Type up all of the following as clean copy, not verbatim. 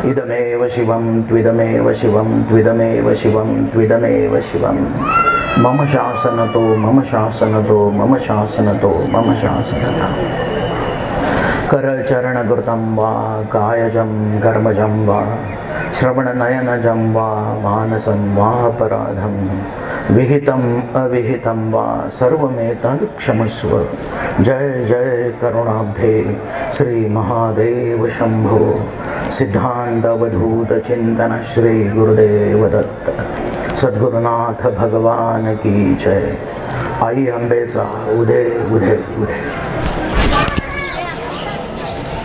इदमेव शिवं त्विदमेव शिवं त्विदमेव शिवं त्विदमेव शिवं मम शासनतो मम शासनतो मम शासनतो मम शासनता करचरणकृतं वा कायजं कर्मजं वा श्रवणनयनजं वा मानसं वा अपराधं विहितम् अविहितं वा सर्वमेतत् क्षमस्व। जय जय करुणाब्धे श्री महादेव शंभो। सिद्धांतवधूत चिंतन श्री गुरुदेव दत्त। सद्गुरुनाथ भगवान की जय। आई अंबेचा उदय उदय उदय।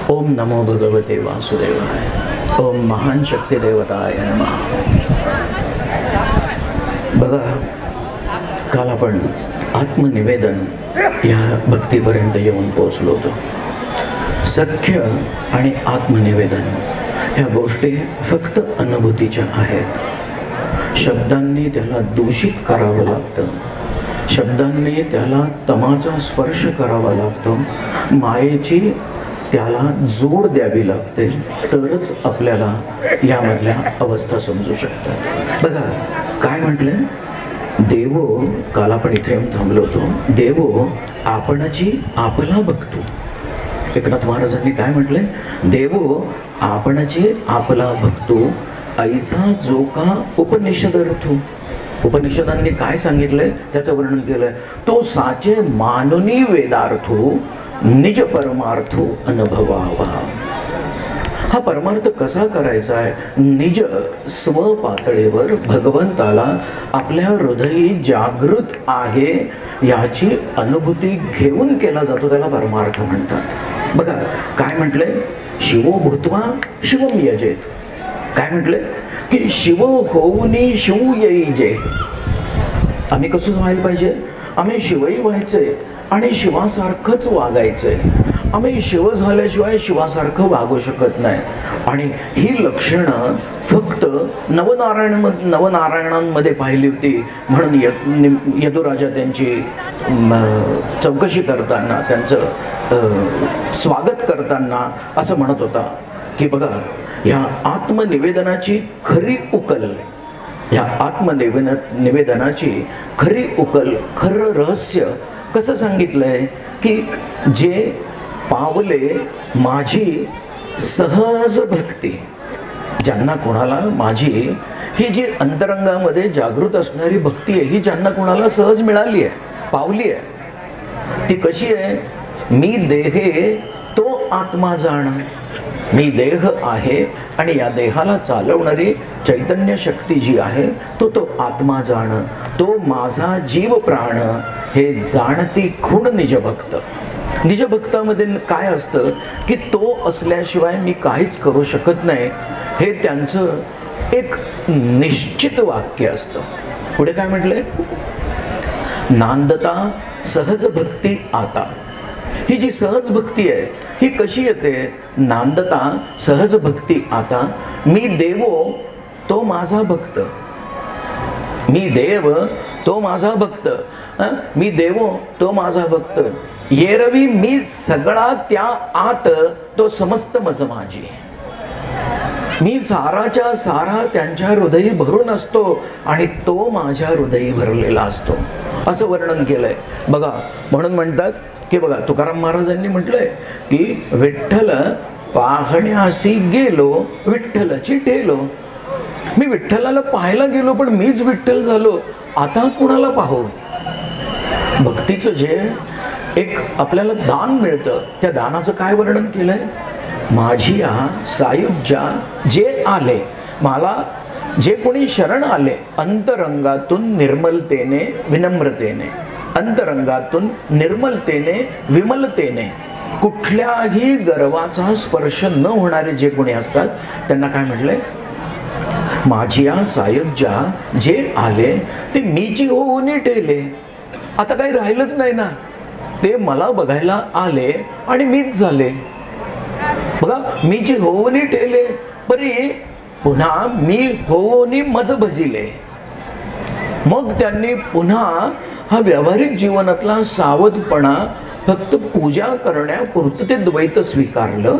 ओम नमो भगवते वासुदेवाय। ओम महान शक्ती देवताय नमः। बघा, काल आपण आत्मनिवेदन या भक्तीपर्यंत येऊन पोहोचलो होतो। सख्य आणि आत्मनिवेदन ह्या गोष्टी फक्त अनुभूतीच्या आहेत। शब्दांनी त्याला दूषित करावं लागतं, शब्दांनी त्याला तमाचा स्पर्श करावा लागतो, मायेची त्याला जोड द्यावी लागते, तरच आपल्याला यामधल्या अवस्था समजू शकतात। बघा काय म्हटलं, देवो, काल आपण इथे येऊन थांबलो होतो, देवो आपणाची आपला भक्तो। एकनाथ महाराजांनी काय म्हटले, देवो आपणाची आपला भक्तो ऐसा जो का उपनिषदर्थो। उपनिषदांनी काय सांगितलंय त्याचं वर्णन केलंय, तो साचे मानुनी वेदार्थो निज परमार्थो अनुभवावा। हा परमार्थ कसा करायचा आहे, निज स्व पातळीवर भगवंताला आपल्या हृदयी जागृत आहे याची अनुभूती घेऊन केला जातो, त्याला परमार्थ म्हणतात। बघा काय म्हटलंय, शिवो भूत्वा शिवम यजेत। काय म्हटलंय की शिव होऊनी शिव येईजे। आम्ही कसं व्हायला पाहिजे, आम्ही शिवही व्हायचंय आणि शिवासारखंच वागायचंय। आम्ही शिव झाल्याशिवाय शिवासारखं वागू शकत नाही। आणि ही लक्षणं फक्त नवनारायणांमध्ये पाहिली होती, म्हणून यदुराजा त्यांची चौकशी करताना, त्यांचं स्वागत करताना असं म्हणत होता की बघा, ह्या आत्मनिवेदनाची खरी उकल, ह्या आत्मनिवेदनाची खरी उकल, खरं रहस्य कसं सांगितलंय की जे पावले माझी सहज भक्ती, ज्यांना कोणाला माझी ही जी अंतरंगामध्ये जागृत असणारी भक्ती आहे, ही ज्यांना कोणाला सहज मिळाली आहे, पावली आहे, ती कशी आहे, मी देहे तो आत्मा जाण। मी देह आहे आणि या देहाला चालवणारी चैतन्य शक्ती जी आहे तो आत्मा जाण, तो माझा जीव प्राण, हे जाणती खूण निजभक्त। निजभक्तामध्ये काय असतं की तो असल्याशिवाय मी काहीच करू शकत नाही, हे त्यांचं एक निश्चित वाक्य असतं। पुढे काय म्हटलंय, नांदता सहज भक्ती आता। ही जी सहज भक्ती आहे ही कशी येते, नांदता सहज भक्ती आता। मी देवो तो माझा भक्त, मी देव तो माझा भक्त, मी देवो तो माझा भक्त। येरवी मी सगळा त्या आत, तो समस्त मज माझी। मी साराच्या सारा त्यांच्या हृदयी भरून असतो आणि तो माझ्या हृदयी भरलेला असतो, असं वर्णन केलंय। बघा, म्हणून म्हणतात की बघा, तुकाराम महाराजांनी म्हटलंय की विठ्ठल पाहण्यासी गेलो विठ्ठलची ठेलो। मी विठ्ठलाला पाहायला गेलो पण मीच विठ्ठल झालो, आता कुणाला पाहू। भक्तीचं जे एक आपल्याला दान मिळतं, त्या दानाचं काय वर्णन केलंय, माझी सायुज्या जे आले, मला जे कोणी शरण आले, अंतरंगातून निर्मलतेने विनम्रतेने, अंतरंगातून निर्मलतेने विमलतेने, कुठल्याही गर्वाचा स्पर्श न होणारे जे कोणी असतात त्यांना काय म्हटलंय, माझी सायुज्या जे आले ते मीची होऊन ठेले। आता काही राहिलंच नाही ना, ते मला बघायला आले आणि मीच झाले। बघा, मीची होऊन ठेले परी पुन्हा मी होऊन मज भजिले। मग त्यांनी पुन्हा हा व्यावहारिक जीवनातला सावधपणा फक्त पूजा करण्यापुरतं ते द्वैत स्वीकारलं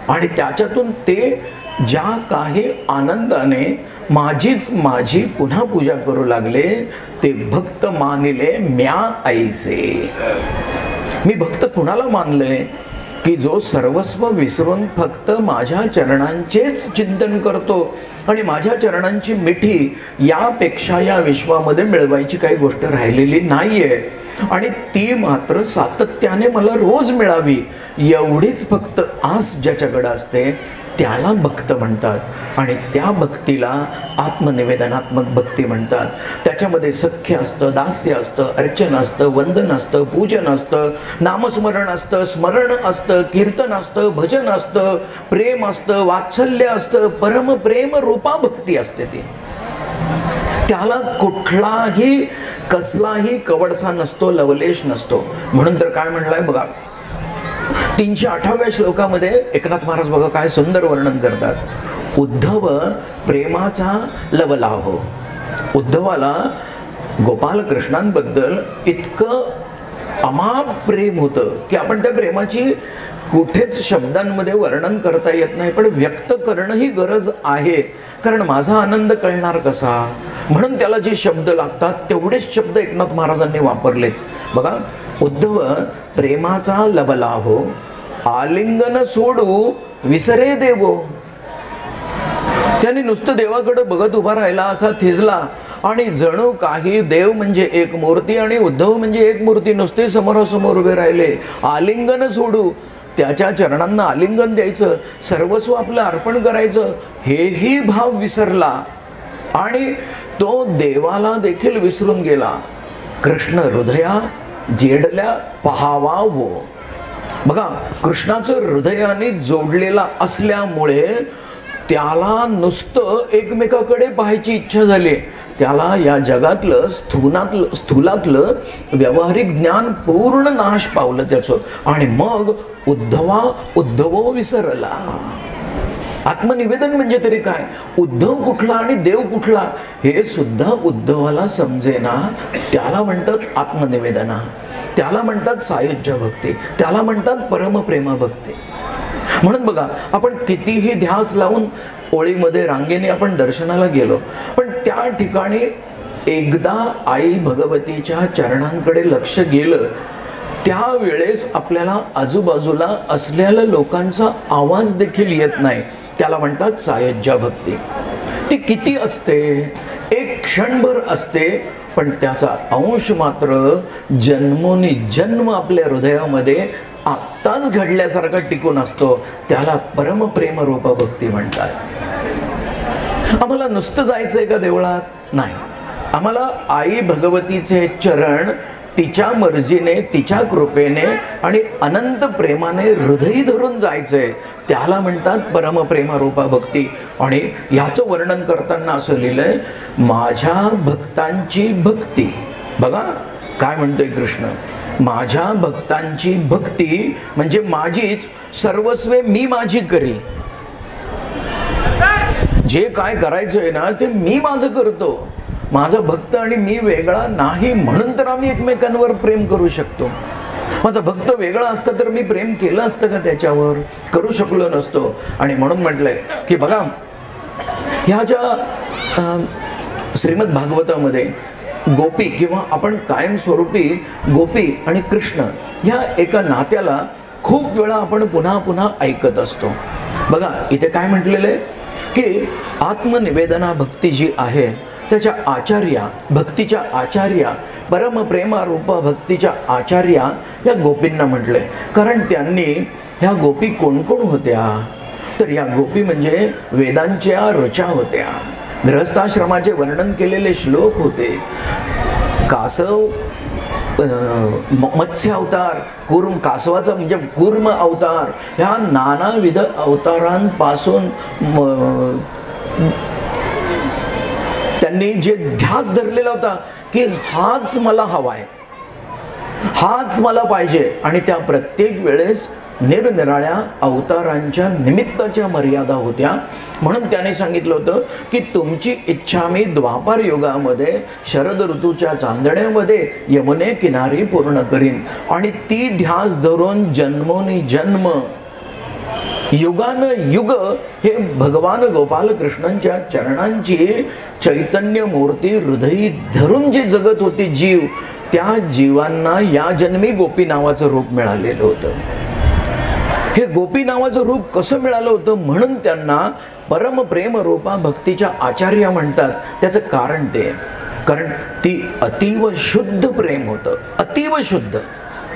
आणि त्याच्यातून ते ज्या काही आनंदाने माझी पुन्हा पूजा करू लागले, ते भक्त मानिले म्या ऐसे. मी भक्त कुणाला मानलंय? की जो सर्वस्व विसरून फक्त माझ्या चरणांचेच चिंतन करतो आणि माझ्या चरणांची मिठी यापेक्षा या विश्वामध्ये मिळवायची काही गोष्ट राहिलेली नाहीये, आणि ती मात्र सातत्याने मला रोज मिळावी एवढीच फक्त आस ज्याच्याकडे असते त्याला भक्त म्हणतात. आणि त्या भक्तीला आत्मनिवेदनात्मक भक्ती म्हणतात. त्याच्यामध्ये सख्य असतं, दास्य असतं, अर्चन असतं, वंदन असतं, पूजन असतं, नामस्मरण असतं, स्मरण असतं, कीर्तन असतं, भजन असतं, प्रेम असतं, वात्सल्य असतं, परमप्रेम रूपा भक्ती असते. ती त्याला कुठलाही कसलाही कवडसा नसतो, लवलेश नसतो. म्हणून तर काय म्हणलंय बघा, 308व्या श्लोकामध्ये एकनाथ महाराज बघा काय सुंदर वर्णन करतात. उद्धव प्रेमाचा लवलाभ. उद्धवाला गोपालकृष्णांबद्दल इतकं अमाप प्रेम होतं की आपण त्या प्रेमाची कुठेच शब्दांमध्ये वर्णन करता येत नाही, पण व्यक्त करणं ही गरज आहे. कारण माझा आनंद कळणार कसा, म्हणून त्याला जे शब्द लागतात तेवढेच शब्द एकनाथ महाराजांनी वापरलेत. बघा, उद्धव प्रेमाचा लवलाभो, आलिंगन सोडू विसरे देवो. त्याने नुसतं देवाकडे बघत उभा राहिला, असा थिजला आणि जणू काही देव म्हणजे एक मूर्ती आणि उद्धव म्हणजे एक मूर्ती नुसते समोरासमोर उभे राहिले. आलिंगन सोडू, त्याच्या चरणांना आलिंगन द्यायचं, सर्वस्व आपलं अर्पण करायचं, हेही भाव विसरला आणि तो देवाला देखील विसरून गेला. कृष्ण हृदया जेडल्या पहावावो. बघा, कृष्णाचं हृदयाने जोडलेला असल्यामुळे त्याला नुसतं एकमेकाकडे पाहायची इच्छा झाली. त्याला या जगातलं स्थूलातलं व्यावहारिक ज्ञान पूर्ण नाश पावलं त्याचं, आणि मग उद्धवो विसरला. आत्मनिवेदन म्हणजे तरी काय, उद्धव कुठला आणि देव कुठला हे सुद्धा उद्धवाला समजेना. त्याला म्हणतात आत्मनिवेदना, त्याला म्हणतात सायुज्य भक्ती, त्याला म्हणतात परमप्रेमा भक्ती. म्हणून बघा, आपण कितीही ध्यास लावून ओळीमध्ये रांगेने आपण दर्शनाला गेलो, पण त्या ठिकाणी एकदा आई भगवतीच्या चरणांकडे लक्ष गेलं, त्यावेळेस आपल्याला आजूबाजूला असलेल्या लोकांचा आवाज देखील येत नाही. त्याला म्हणतात सायुज्य भक्ती. ती किती असते? एक क्षणभर असते, पण त्याचा अंश मात्र जन्मोनी जन्म आपल्या हृदयामध्ये आत्ताच घडल्यासारखा टिकून असतो. त्याला परमप्रेम रूपा भक्ती म्हणतात. आम्हाला नुसतं जायचंय का देवळात? नाही, आम्हाला आई भगवतीचे चरण तिच्या मर्जीने, तिच्या कृपेने आणि अनंत प्रेमाने हृदयी धरून जायचंय. त्याला म्हणतात परमप्रेमा रूपा भक्ती. आणि याचं वर्णन करताना असं लिहिलंय, माझ्या भक्तांची भक्ती. बघा काय म्हणतोय कृष्ण, माझ्या भक्तांची भक्ती म्हणजे माझीच सर्वस्वे मी माझी करी. जे काय करायचंय ना ते मी माझं करतो. माझा भक्त आणि मी वेगळा नाही, म्हणून तर आम्ही एकमेकांवर प्रेम करू शकतो. माझा भक्त वेगळा असता तर मी प्रेम केलं असतं का त्याच्यावर? करू शकलो नसतो. आणि म्हणून म्हटलंय की बघा, ह्या ज्या श्रीमद भागवतामध्ये गोपी किंवा आपण कायमस्वरूपी गोपी आणि कृष्ण ह्या एका नात्याला खूप वेळा आपण पुन्हा पुन्हा ऐकत असतो. बघा इथे काय म्हटलेलं आहे की आत्मनिवेदना भक्ती जी आहे त्याच्या आचार्या, भक्तीच्या आचार्या, परमप्रेमा रूपा भक्तीच्या आचार्या या गोपींना म्हटले. कारण त्यांनी ह्या गोपी कोण कोण होत्या? तर या गोपी म्हणजे वेदांच्या ऋचा होत्या, गृहस्थाश्रमाचे वर्णन केलेले श्लोक होते, कासव मत्स्य अवतार, कासवाचा म्हणजे कूर्म अवतार, ह्या नानाविध अवतारांपासून त्यांनी जे ध्यास धरलेला होता की हाच मला हवाय, हाच मला पाहिजे. आणि त्या प्रत्येक वेळेस निरनिराळ्या अवतारांच्या निमित्ताच्या मर्यादा होत्या. म्हणून त्याने सांगितलं होतं की तुमची इच्छा मी द्वापार युगामध्ये शरद ऋतूच्या चांदण्यामध्ये यमुने किनारी पूर्ण करीन. आणि ती ध्यास धरून जन्मोनी जन्म युगानुयुग हे भगवान गोपाल कृष्णांच्या चरणांची चैतन्य मूर्ती हृदयी धरून जे जगत होते जीव, त्या जीवांना या जन्मी गोपी नावाचं रूप मिळालेलं होतं. हे गोपी नावाचं रूप कसं मिळालं होतं म्हणून त्यांना परम प्रेम रूपा भक्तीच्या आचार्य म्हणतात. त्याचं कारण ते, कारण ती अतीव शुद्ध प्रेम होतं, अतीव शुद्ध.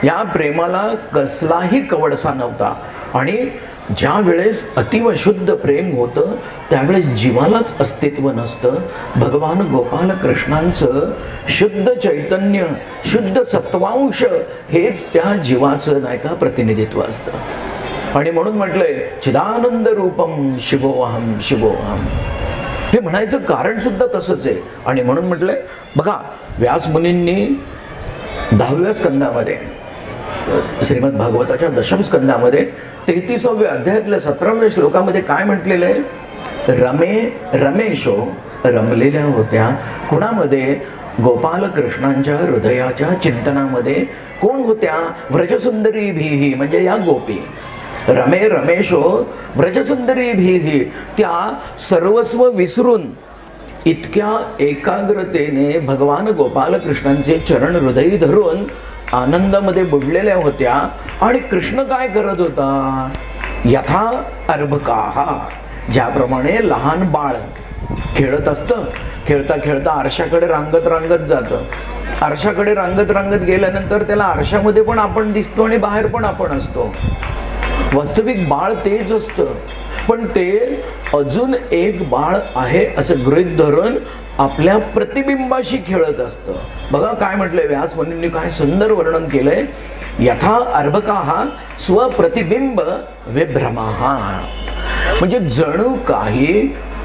या प्रेमाला कसलाही कवडसा नव्हता. आणि ज्या वेळेस अतीव शुद्ध प्रेम होतं त्यावेळेस जीवालाच अस्तित्व नसतं. भगवान गोपाल कृष्णांचं शुद्ध चैतन्य, शुद्ध सत्वांश हेच त्या जीवाचं नाही का प्रतिनिधित्व असतं. आणि म्हणून म्हटलंय चिदानंद रूपम शिवोहम शिवोहम. हे म्हणायचं कारण सुद्धा तसंच आहे. आणि म्हणून म्हटलंय बघा, व्यासमुनींनी 10व्या स्कंदामध्ये, श्रीमद भागवताच्या दशम स्कंदामध्ये 33व्या अध्यायातल्या 17व्या श्लोकामध्ये काय म्हटलेलं आहे? रमेशो रमलेल्या होत्या कुणामध्ये? गोपाल कृष्णांच्या हृदयाच्या चिंतनामध्ये. कोण होत्या? व्रजसुंदरी भीही, म्हणजे या गोपी. रमेशो व्रजसुंदरी भीही, त्या सर्वस्व विसरून इतक्या एकाग्रतेने भगवान गोपाल कृष्णांचे चरण हृदयी धरून आनंदामध्ये बुडलेल्या होत्या. आणि कृष्ण काय करत होता? यथा अर्भकाः, ज्याप्रमाणे लहान बाळ खेळत असतं, खेळता खेळता आरशाकडे रांगत रांगत जातं. आरशाकडे रांगत रांगत गेल्यानंतर त्याला आरशामध्ये पण आपण दिसतो आणि बाहेर पण आपण असतो. वास्तविक बाळ तेच असतं, पण ते अजून एक बाळ आहे असं गृहीत धरून आपल्या प्रतिबिंबाशी खेळत असतं. बघा काय म्हटलंय व्यासमुनींनी, काय सुंदर वर्णन केलंय. यथा अर्भकाः स्वप्रतिबिंब विभ्रमाः, म्हणजे जणू काही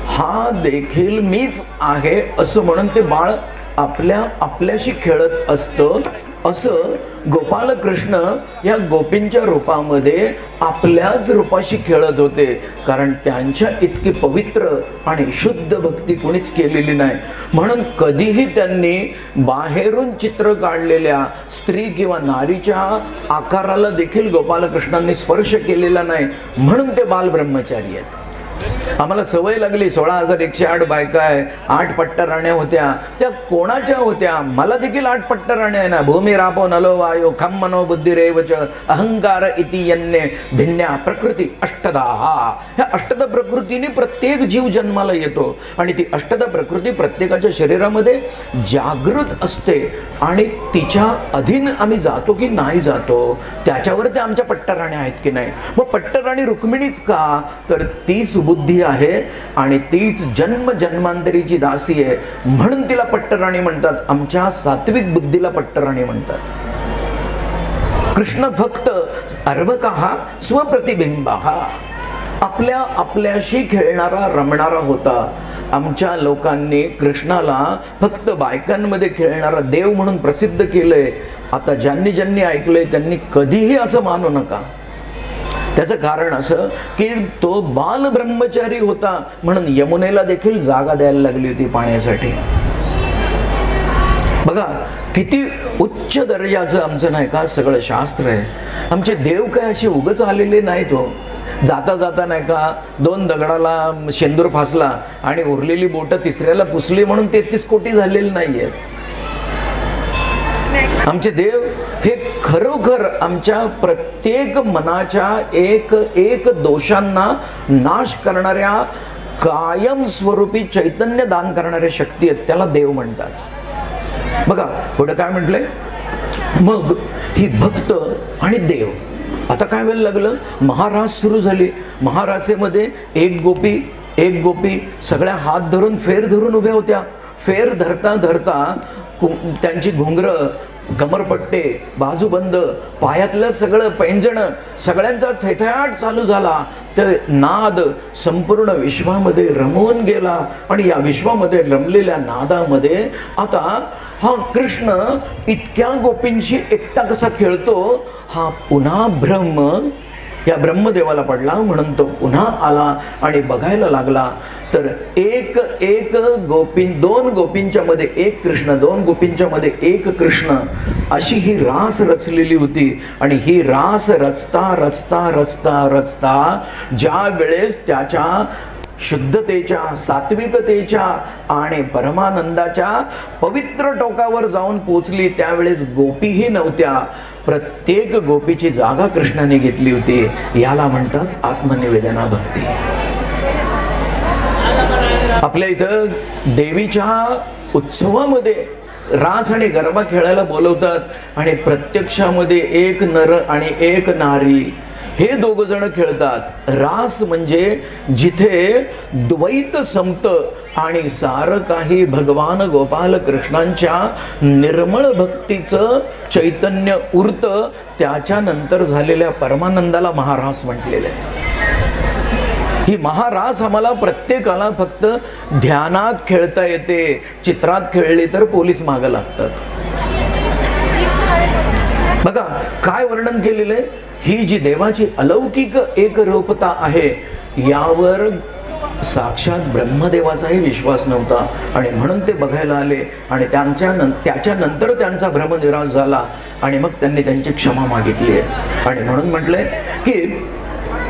हा देखील मीच आहे असं म्हणून ते बाळ आपल्याशी खेळत असतं. असं गोपाल कृष्ण या गोपींच्या रूपामध्ये आपल्याच रूपाशी खेळत होते. कारण त्यांच्या इतकी पवित्र आणि शुद्ध भक्ती कोणीच केलेली नाही. म्हणून कधीही त्यांनी बाहेरून चित्र काढलेल्या स्त्री किंवा नारीच्या आकाराला देखील गोपालकृष्णांनी स्पर्श केलेला नाही. म्हणून ते बालब्रह्मचारी आहेत. आम्हाला सवय लागली 16,108 बायका आहे, 8 पट्ट्या राण्या होत्या. त्या कोणाच्या होत्या? मला देखील 8 पट्ट्या राण्या आहे ना. भूमी रापो नलो वायो खम मनो बुद्धिरेवच अहंकार इति यन्ने भिन्या प्रकृती अष्टदा. ह्या अष्टदा प्रकृतीने प्रत्येक जीव जन्माला येतो आणि ती अष्टदा प्रकृती प्रत्येकाच्या शरीरामध्ये जागृत असते. आणि तिच्या अधीन आम्ही जातो की नाही जातो त्याच्यावर त्या आमच्या पट्ट्या राण्या आहेत की नाही. मग पट्टराणी रुक्मिणीच का? तर ती सुबुद्धी आहे आणि तीच जन्म जन्मांतरीची दासी आहे म्हणून तिला पट्टराणी म्हणतात. आमच्या सात्विक बुद्धीला पट्टराणी म्हणतात. कृष्ण फक्त अर्भकाः स्वप्रतिबिंबाः, आपल्याशी खेळणारा रमणारा होता. आमच्या लोकांनी कृष्णाला फक्त बायकांमध्ये खेळणारा देव म्हणून प्रसिद्ध केलंय. आता ज्यांनी ऐकलंय त्यांनी कधीही असं मानू नका. त्याचं कारण असं की तो बाल ब्रह्मचारी होता म्हणून यमुनेला देखील जागा द्यायला लागली होती पाण्यासाठी. बघा किती उच्च दर्जाचं आमचं नाही का सगळं शास्त्र आहे. आमचे देव काय असे उगच आलेले नाहीत हो. जाता जाता नाही का 2 दगडाला शेंदूर फासला आणि उरलेली बोटं तिसऱ्याला पुसली म्हणून 33 कोटी झालेले नाही आहेत. आमचे देव हे खरोखर आमच्या प्रत्येक मनाच्या एक दोषांना नाश करणाऱ्या कायम स्वरूपी चैतन्य दान करणाऱ्या शक्ती आहेत. त्याला देव म्हणतात. बघा पुढे काय म्हटलंय, मग ही भक्त आणि देव. आता काय व्हायला लागलं, महारास सुरू झाली. महारासेमध्ये एक गोपी सगळ्या हात धरून फेर धरून उभ्या होत्या. फेर धरता धरता त्यांची घुंगरं, कमरपट्टे, बाजूबंद, पायातलं सगळं पैंजण सगळ्यांचा थैथयाट चालू झाला. ते नाद संपूर्ण विश्वामध्ये रमवून गेला. आणि या विश्वामध्ये रमलेल्या नादामध्ये आता हा कृष्ण इतक्या गोपींशी एकटा कसा खेळतो हा पुन्हा भ्रम या ब्रह्मदेवाला पडला, म्हणून तो पुन्हा आला आणि बघायला लागला तर एक एक दोन गोपींच्या मध्ये एक कृष्ण, दोन गोपींच्या मध्ये एक कृष्ण, अशी ही रास रचलेली होती. आणि ही रास रचता रचता रचता रचता ज्या वेळेस त्याच्या शुद्धतेच्या, सात्विकतेच्या आणि परमानंदाच्या पवित्र टोकावर जाऊन पोचली, त्यावेळेस गोपीही नव्हत्या. प्रत्येक गोपीची जागा कृष्णाने घेतली होती. याला म्हणतात आत्मनिवेदना भक्ती. आपल्या इथं देवीच्या उत्सवामध्ये रास आणि गरबा खेळायला बोलवतात आणि प्रत्यक्षामध्ये एक नर आणि एक नारी हे दोघ जण खेळतात. रास म्हणजे जिथे द्वैत संपतं आणि सारं काही भगवान गोपाल कृष्णांच्या निर्मळ भक्तीचं चैतन्य उरतं, त्याच्यानंतर झालेल्या परमानंदाला महारास म्हटलेलं आहे. ही महारास आम्हाला प्रत्येकाला फक्त ध्यानात खेळता येते. चित्रात खेळली तर पोलीस मागं लागतात. बघा काय वर्णन केलेलं आहे. ही जी देवाची अलौकिक एकरूपता आहे, यावर साक्षात ब्रह्मदेवाचाही विश्वास नव्हता आणि म्हणून ते बघायला आले आणि त्याच्यानंतर त्यांचा भ्रमनिराश झाला आणि मग त्यांनी त्यांची क्षमा मागितली आहे. आणि म्हणून म्हटलंय की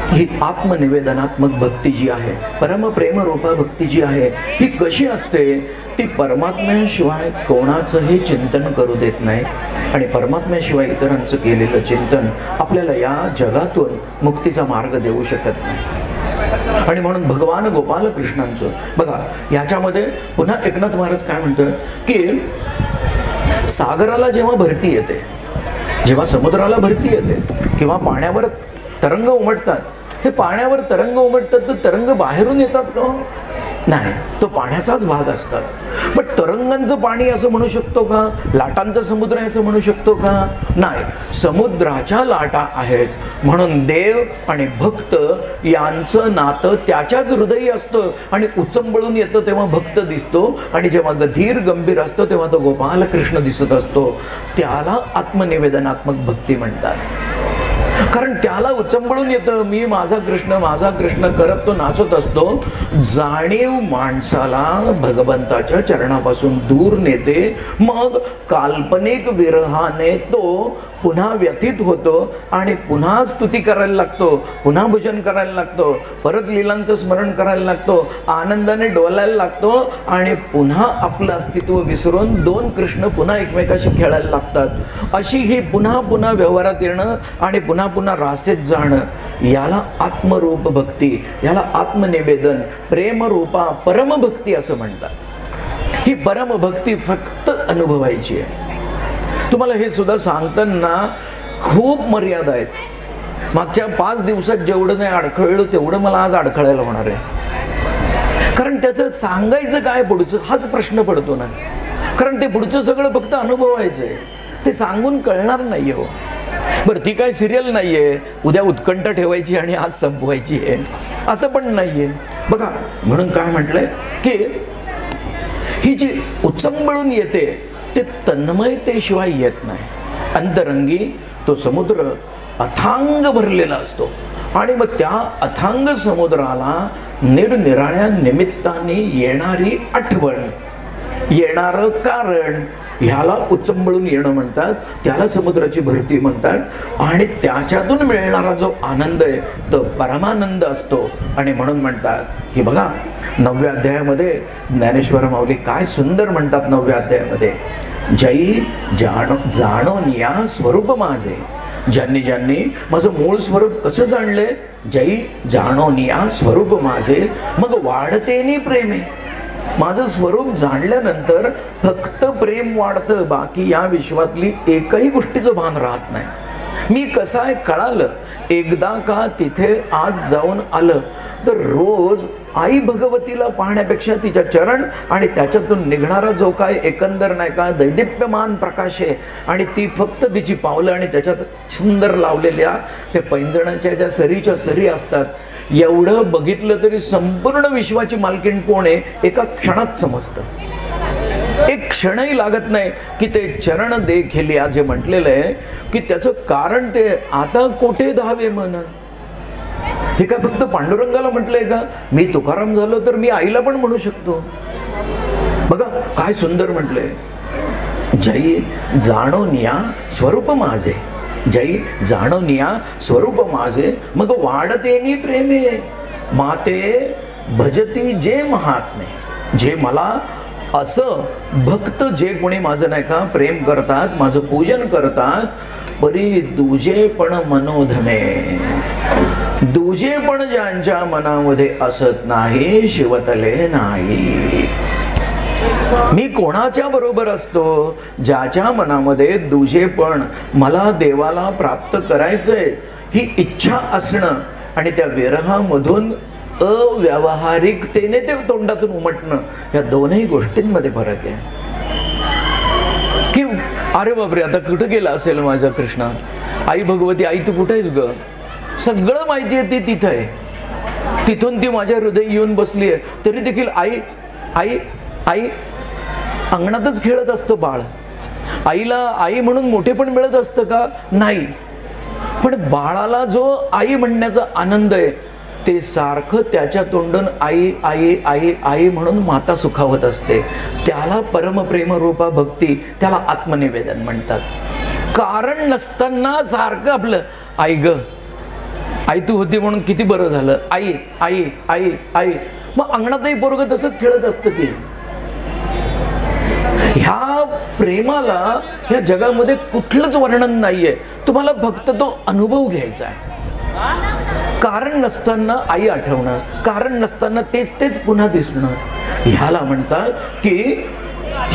ही आत्मनिवेदनात्मक भक्ती जी आहे, परमप्रेमरूपा भक्ती जी आहे, ही कशी असते. ती परमात्म्याशिवाय कोणाचंही चिंतन करू देत नाही आणि परमात्म्याशिवाय इतरांचं केलेलं चिंतन आपल्याला या जगातून मुक्तीचा मार्ग देऊ शकत नाही. आणि म्हणून भगवान गोपाल कृष्णांचं बघा, याच्यामध्ये पुन्हा एकनाथ महाराज काय म्हणतात की सागराला जेव्हा भरती येते, जेव्हा समुद्राला भरती येते किंवा पाण्यावर तरंग उमटतात, हे पाण्यावर तरंग उमटतात तर तरंग बाहेरून येतात का? नाही, तो पाण्याचाच भाग असतात. पण तरंगांचं पाणी असं म्हणू शकतो का? लाटांचा समुद्र आहे असं म्हणू शकतो का? नाही, समुद्राच्या लाटा आहेत. म्हणून देव आणि भक्त यांचं नातं त्याच्याच हृदयी असतं आणि उचंबळून येतं तेव्हा भक्त दिसतो आणि जेव्हा गधीर गंभीर असतो तेव्हा तो गोपाल कृष्ण दिसत असतो. त्याला आत्मनिवेदनात्मक भक्ती म्हणतात. कारण त्याला उचंबळून येतं, मी माझा कृष्ण करत तो नाचत असतो. जाणीव माणसाला भगवंताच्या चरणापासून दूर नेते. मग काल्पनिक विरहाने तो पुन्हा व्यथित होतो आणि पुन्हा स्तुती करायला लागतो, पुन्हा भजन करायला लागतो, परत लीलांचं स्मरण करायला लागतो, आनंदाने डोलायला लागतो आणि पुन्हा आपलं अस्तित्व विसरून दोन कृष्ण पुन्हा एकमेकाशी खेळायला लागतात. अशी ही पुन्हा पुन्हा व्यवहारात येणं आणि पुन्हा पुन्हा रासेत जाणं, याला आत्मरूप भक्ती, याला आत्मनिवेदन, प्रेमरूपा परमभक्ती असं म्हणतात. ही परमभक्ती फक्त अनुभवायची आहे. तुम्हाला हे सुद्धा सांगताना खूप मर्यादा आहेत. मागच्या 5 दिवसात जेवढं नाही अडखळलं तेवढं मला आज अडखळायला होणार आहे. कारण त्याचं सांगायचं काय पुढचं हाच प्रश्न पडतो ना. कारण ते पुढचं सगळं फक्त अनुभवायचं आहे, ते सांगून कळणार नाही हो. बरं, ती काय सिरियल नाही आहे उद्या उत्कंठ ठेवायची आणि आज संपवायची आहे असं पण नाही आहे. बघा, म्हणून काय म्हटलंय की ही जी उचंबळून येते ते तन्मयतेशिवाय येत नाही. अंतरंगी तो समुद्र अथांग भरलेला असतो आणि मग त्या अथांग समुद्राला निरनिराळ्या निमित्ताने येणारी आठवण, येणारं कारण, ह्याला उचंबळून येणं म्हणतात. त्याला समुद्राची भरती म्हणतात आणि त्याच्यातून मिळणारा जो आनंद आहे तो परमानंद असतो. आणि म्हणून म्हणतात की बघा, 9व्या अध्यायामध्ये ज्ञानेश्वर माऊली काय सुंदर म्हणतात. 9व्या अध्यायामध्ये, जई जाणून या स्वरूप माझे, ज्यांनी ज्यांनी माझं मूळ स्वरूप कसं जाणले, जई जाणून या स्वरूप माझे, मग वाढतेनी प्रेमे. माझं स्वरूप जाणल्यानंतर फक्त प्रेम वाढतं, बाकी या विश्वातली एकही गोष्टीचं भान राहत नाही. मी कसं आहे कळालं, एकदा का तिथे आत जाऊन आलं तर रोज आई भगवतीला पाहण्यापेक्षा तिच्या चरण आणि त्याच्यातून निघणारा जो काय एकंदर नाही का दैदिप्यमान प्रकाश आहे आणि ती फक्त तिची पावलं आणि त्याच्यात सुंदर लावलेल्या ते पैंजणाच्या ज्या सरीच्या सरी असतात, एवढं बघितलं तरी संपूर्ण विश्वाची मालकीण कोण आहे एका क्षणात समजतं. एक क्षणही लागत नाही की ते चरण देखील जे म्हटलेलं आहे की त्याचं कारण ते आता कोठे धावे मन, हे काय फक्त पांडुरंगाला म्हटलंय का? मी तुकाराम झालो तर मी आईला पण म्हणू शकतो. बघा काय सुंदर म्हटलंय, जई जाणोनिया स्वरूप माझे, जई जाणोनिया स्वरूप माझे, मग वाढतेनी प्रेमे माते भजती जे महात्मे. जे मला असं भक्त जे कोणी माझं नाही का प्रेम करतात, माझं पूजन करतात, परी दुजे पण मनोधमे, दुजे पण ज्यांच्या मनामध्ये असत नाही शिवतले नाही. मी कोणाच्या बरोबर असतो? ज्याच्या मनामध्ये दुजेपण, मला देवाला प्राप्त करायचंय ही इच्छा असणं आणि त्या विरहामधून अव्यावहारिकतेने ते तोंडातून उमटणं, या दोनही गोष्टींमध्ये फरक आहे. की अरे बापरे, आता कुठं गेला असेल माझा कृष्णा? आई भगवती, आई तू कुठे आहेस ग? सगळं माहिती आहे, ती तिथं आहे, तिथून ती माझ्या हृदय येऊन बसली आहे, तरी देखील आई आई आई अंगणातच खेळत असतं बाळ. आईला आई म्हणून मोठे पण मिळत असतं का? नाही. पण बाळाला जो आई म्हणण्याचा आनंद आहे ते सारखं त्याच्या तोंडून आई आई आई आई म्हणून माता सुखावत असते. त्याला परमप्रेम रूपा भक्ती, त्याला आत्मनिवेदन म्हणतात. कारण नसताना सारखं आपलं आई ग, आई तू होती म्हणून किती बरं झालं, आई आई आई आई. मग अंगणातही पोरगं तसंच खेळत असतं की. ह्या प्रेमाला ह्या जगामध्ये कुठलंच वर्णन नाहीये, तुम्हाला फक्त तो अनुभव घ्यायचा आहे. कारण नसताना आई आठवणं, कारण नसताना तेच तेच पुन्हा दिसणं, ह्याला म्हणतात की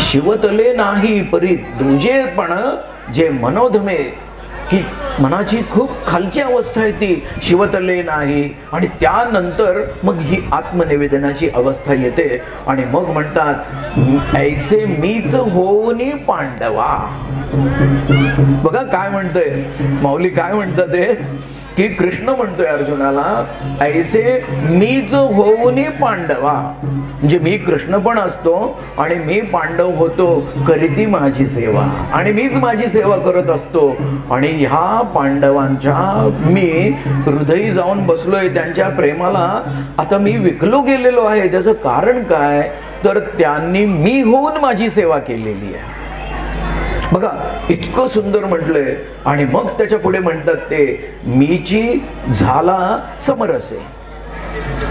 शिवतले नाही परी दुजे पण जे मनोधमे, की मनाची खूप खालची अवस्था आहे ती शिवतले नाही. आणि त्यानंतर मग ही आत्मनिवेदनाची अवस्था येते आणि मग म्हणतात ऐसे मीच होऊनी पांडवा. बघा काय म्हणतंय माऊली, काय म्हणतात ते, की कृष्ण म्हणतोय अर्जुनाला ऐसे मीच होऊनी पांडवा, म्हणजे मी कृष्ण पण असतो आणि मी पांडव होतो, करीती माझी सेवा, आणि मीच माझी सेवा करत असतो. आणि ह्या पांडवांच्या मी हृदयी जाऊन बसलोय, त्यांच्या प्रेमाला आता मी विकलो गेलेलो आहे. त्याचं कारण काय? तर त्यांनी मी होऊन माझी सेवा केलेली आहे. बघा इतकं सुंदर म्हटलंय. आणि मग त्याच्या पुढे म्हणतात ते मीची झाला समरसे,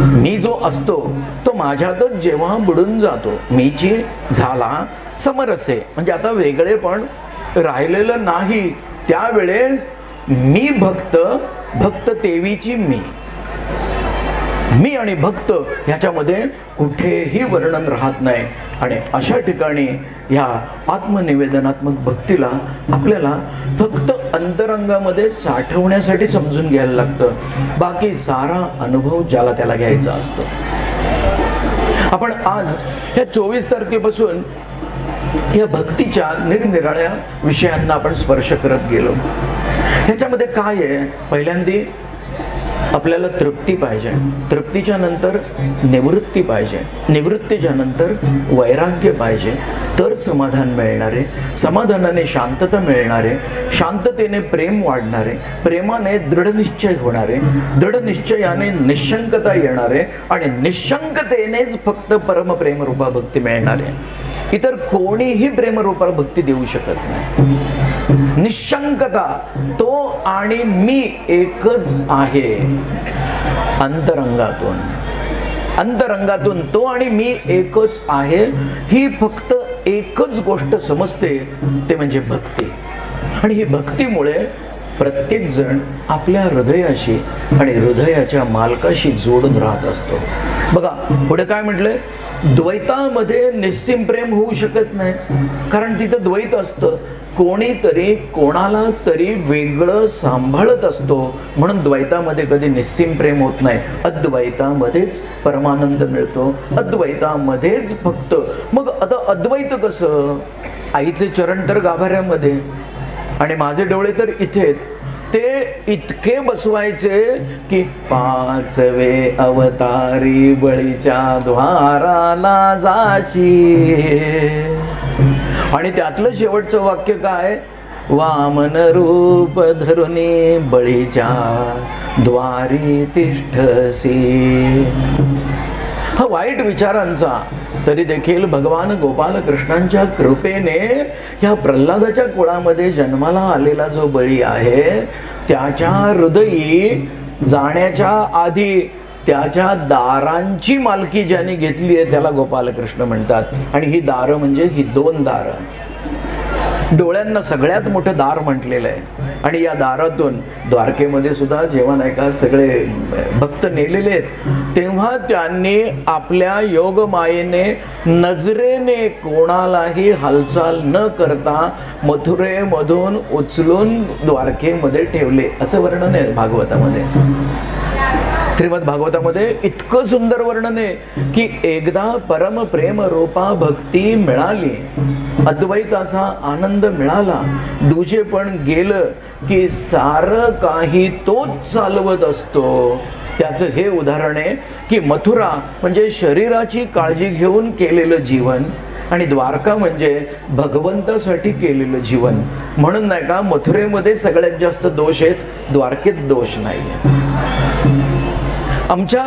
मी जो असतो तो माझ्यातच जेव्हा बुडून जातो, मीची झाला समरसे, म्हणजे आता वेगळे पण राहिलेलं नाही. त्यावेळेस मी भक्त, भक्त तेवीची मी आणि भक्त ह्याच्यामध्ये कुठेही वर्णन राहत नाही. आणि अशा ठिकाणी ह्या आत्मनिवेदनात्मक भक्तीला आपल्याला फक्त अंतरंगामध्ये साठवण्यासाठी समजून घ्यायला लागतं. बाकी सारा अनुभव ज्याला त्याला घ्यायचा असतो. आपण आज ह्या 24 तारखेपासून या भक्तीच्या निरनिराळ्या विषयांना आपण स्पर्श करत गेलो. ह्याच्यामध्ये काय आहे? पहिल्यांदा आपल्याला तृप्ती पाहिजे, तृप्तीच्या नंतर निवृत्ती पाहिजे, निवृत्तीच्या नंतर वैराग्य पाहिजे, तर समाधान मिळणारे, समाधानाने शांतता मिळणारे, शांततेने प्रेम वाढणारे, प्रेमाने दृढनिश्चय होणारे, दृढनिश्चयाने निशंकता येणारे, आणि निशंकतेनेच फक्त परमप्रेम रूपा भक्ती मिळणारे. इतर कोणीही प्रेमरूपा भक्ती देऊ शकत नाही. निशंकता, तो आणि मी एकच आहे. अंतरंगातून अंतरंगातून तो आणि मी एकच आहे, ही फक्त एकच गोष्ट समजते, ते म्हणजे भक्ती. आणि ही भक्तीमुळे प्रत्येक जण आपल्या हृदयाशी आणि हृदयाच्या मालकाशी जोडून राहत असतो. बघा पुढे काय म्हटलंय? द्वैतामध्ये निस्सीम प्रेम होऊ शकत नाही, कारण तिथं द्वैत असतं. कोणीतरी कोणाला तरी वेगळं सांभाळत असतो, म्हणून द्वैतामध्ये कधी निस्सीम प्रेम होत नाही. अद्वैतामध्येच परमानंद मिळतो, अद्वैतामध्येच फक्त. मग आता अद्वैत कसं? आईचे चरण तर गाभाऱ्यामध्ये आणि माझे डोळे तर इथेत. ते इतके बसवायचे की पाचवे अवतारी बळीच्या द्वाराला जाशी. आणि त्यातलं शेवटचं वाक्य काय? वामन रूप धरुनी बळीच्या द्वारी तिष्ठसी. हा वाईट विचारांचा तरी देखील भगवान गोपाल कृष्णांच्या कृपेने ह्या प्रल्हादाच्या कुळामध्ये जन्माला आलेला जो बळी आहे त्याच्या हृदयी जाण्याच्या आधी त्याच्या दारांची मालकी ज्याने घेतली आहे त्याला गोपालकृष्ण म्हणतात. आणि ही दारं म्हणजे ही 2 दारं, डोळ्यांना सगळ्यात मोठं दार म्हटलेलं आहे. आणि या दारातून द्वारकेमध्ये सुद्धा जेव्हा नाही का सगळे भक्त नेलेले आहेत तेव्हा त्यांनी आपल्या योगमायेने नजरेने कोणालाही हालचाल न करता मथुरेमधून उचलून द्वारकेमध्ये ठेवले असं वर्णन आहे भागवतामध्ये. श्रीमद भागवतामध्ये इतकं सुंदर वर्णन आहे की एकदा परम प्रेम रूपा भक्ती मिळाली, अद्वैताचा आनंद मिळाला, दुजे पण गेलं की सारं काही तोच चालवत असतो. त्याचं हे उदाहरण आहे की मथुरा म्हणजे शरीराची काळजी घेऊन केलेलं जीवन आणि द्वारका म्हणजे भगवंतासाठी केलेलं जीवन. म्हणून नाही का मथुरेमध्ये सगळ्यात जास्त दोष आहेत, द्वारकेत दोष नाही. आमच्या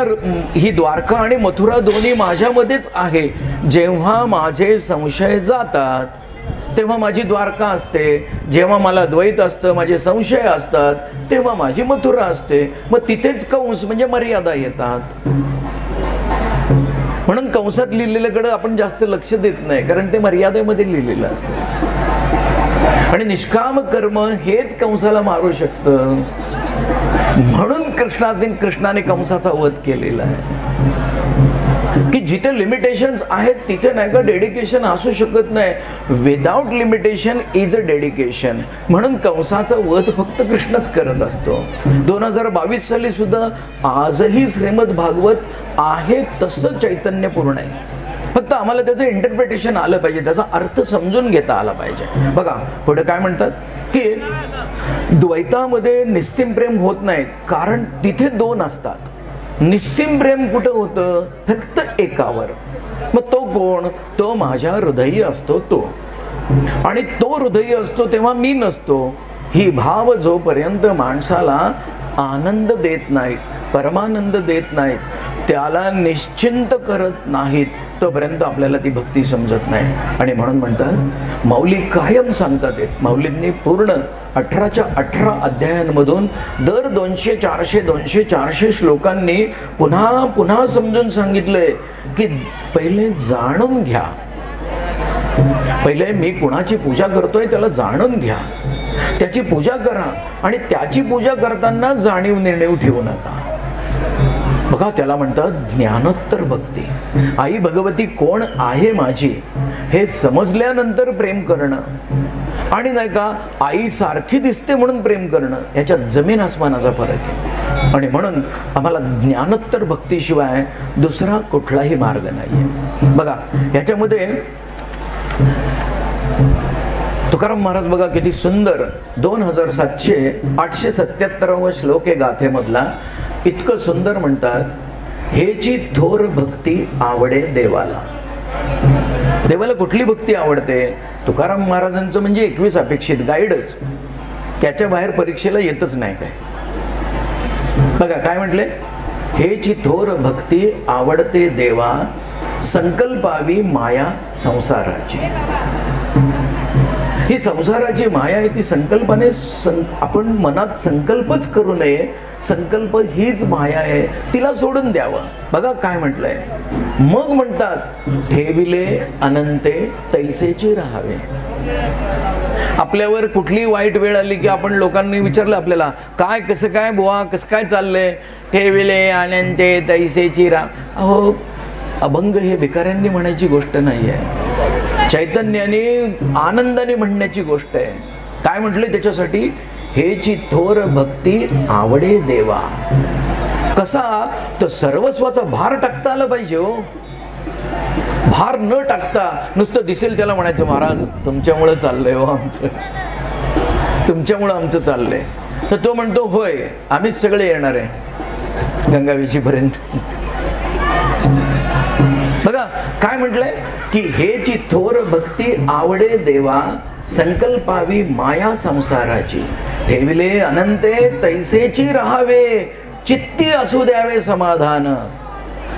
ही द्वारका आणि मथुरा दोन्ही माझ्यामध्येच आहे. जेव्हा माझे संशय जातात तेव्हा माझी द्वारका असते, जेव्हा मला द्वैत असतं माझे संशय असतात तेव्हा माझी मथुरा असते. मग तिथेच कंस म्हणजे मर्यादा येतात. म्हणून कंसात लिहिलेल्याकडे आपण जास्त लक्ष देत नाही कारण ते मर्यादेमध्ये लिहिलेलं असतं आणि निष्काम कर्म हेच कंसाला मारू शकतं. म्हणून कृष्णाने कंसाचा वध केलेला आहे की जिथे लिमिटेशन्स आहेत तिथे नाही का डेडिकेशन असू शकत नाही. Without limitation is a dedication. म्हणून कंसाचा वध फक्त कृष्णच करत असतो. 2022 साली सुद्धा आजही श्रीमद भागवत आहे तसं चैतन्यपूर्ण आहे. फक्त आम्हाला त्याचं इंटरप्रिटेशन आलं पाहिजे, त्याचा अर्थ समजून घेता आला पाहिजे. बघा पुढे काय म्हणतात की द्वैतामध्ये निस्सीम प्रेम होत नाही कारण तिथे 2 असतात. निस्सीम प्रेम कुठं होतं? फक्त एकावर. मग तो कोण? तो माझ्या हृदयी असतो तो. आणि तो हृदयी असतो तेव्हा मी नसतो. ही भाव जोपर्यंत माणसाला आनंद देत नाहीत, परमानंद देत नाहीत, त्याला निश्चिंत करत नाहीत तोपर्यंत आपल्याला ती भक्ती समजत नाही. आणि म्हणून म्हणतात माऊली कायम सांगतात आहेत. माऊलींनी पूर्ण 18च्या 18 अध्यायांमधून दर 200, 400, 200, 400 श्लोकांनी पुन्हा पुन्हा समजून सांगितलंय की पहिले जाणून घ्या. पहिले मी कुणाची पूजा करतोय त्याला जाणून घ्या, त्याची पूजा करा आणि त्याची पूजा करताना जाणीव निर्णय ठेवू नका. बघा त्याला म्हणतात ज्ञानोत्तर भक्ती. आई भगवती कोण आहे माझी हे समजल्यानंतर प्रेम करणं आणि नाही का आई सारखी दिसते म्हणून प्रेम करणं याच्यात जमीन आसमानाचा फरक आहे. आणि म्हणून आम्हाला ज्ञानोत्तर भक्तीशिवाय दुसरा कुठलाही मार्ग नाही आहे. बघा याच्यामध्ये तुकाराम महाराज बघा किती सुंदर 2777 श्लोक आहे गाथेमधला. इतकं सुंदर म्हणतात हेची थोर भक्ती आवडे देवाला. देवाला कुठली भक्ती आवडते? तुकाराम महाराजांचं म्हणजे 21 अपेक्षित गाईडच, त्याच्या बाहेर परीक्षेला येतच नाही काय. बघा काय म्हटले, हेची थोर भक्ती आवडते देवा, संकल्पावी माया संसाराची. ही संसाराची माया आहे ती संकल्पाने आपण मनात संकल्पच करू नये. संकल्प हीच माया आहे, तिला सोडून द्यावं. बघा काय म्हटलंय, मग म्हणतात ठेविले अनंते तैसेची राहावे. आपल्यावर कुठली वाईट वेळ आली की आपण लोकांनी विचारलं आपल्याला काय कसं काय बुवा कसं काय चाललंय, ठेविले अनंते तैसेची अहो अभंग हे भिकाऱ्यांनी म्हणायची गोष्ट नाही आहे, चैतन्याने आनंदाने म्हणण्याची गोष्ट आहे. काय म्हटले त्याच्यासाठी, हेची थोर भक्ती आवडे देवा. कसा तर सर्वस्वाचा भार टाकता आला पाहिजे हो. भार न टाकता नुसतं दिसेल त्याला म्हणायचं महाराज तुमच्यामुळे चाललंय हो आमचं, तुमच्यामुळं आमचं चाललंय. तर तो म्हणतो होय आम्हीच सगळे येणार आहे गंगावेशीपर्यंत. बघा काय म्हटलंय की हेची थोर भक्ती आवडे देवा, संकल्पावी माया संसाराची, ठेविले अनंते तैसेची राहावे, चित्ती असू द्यावे समाधान.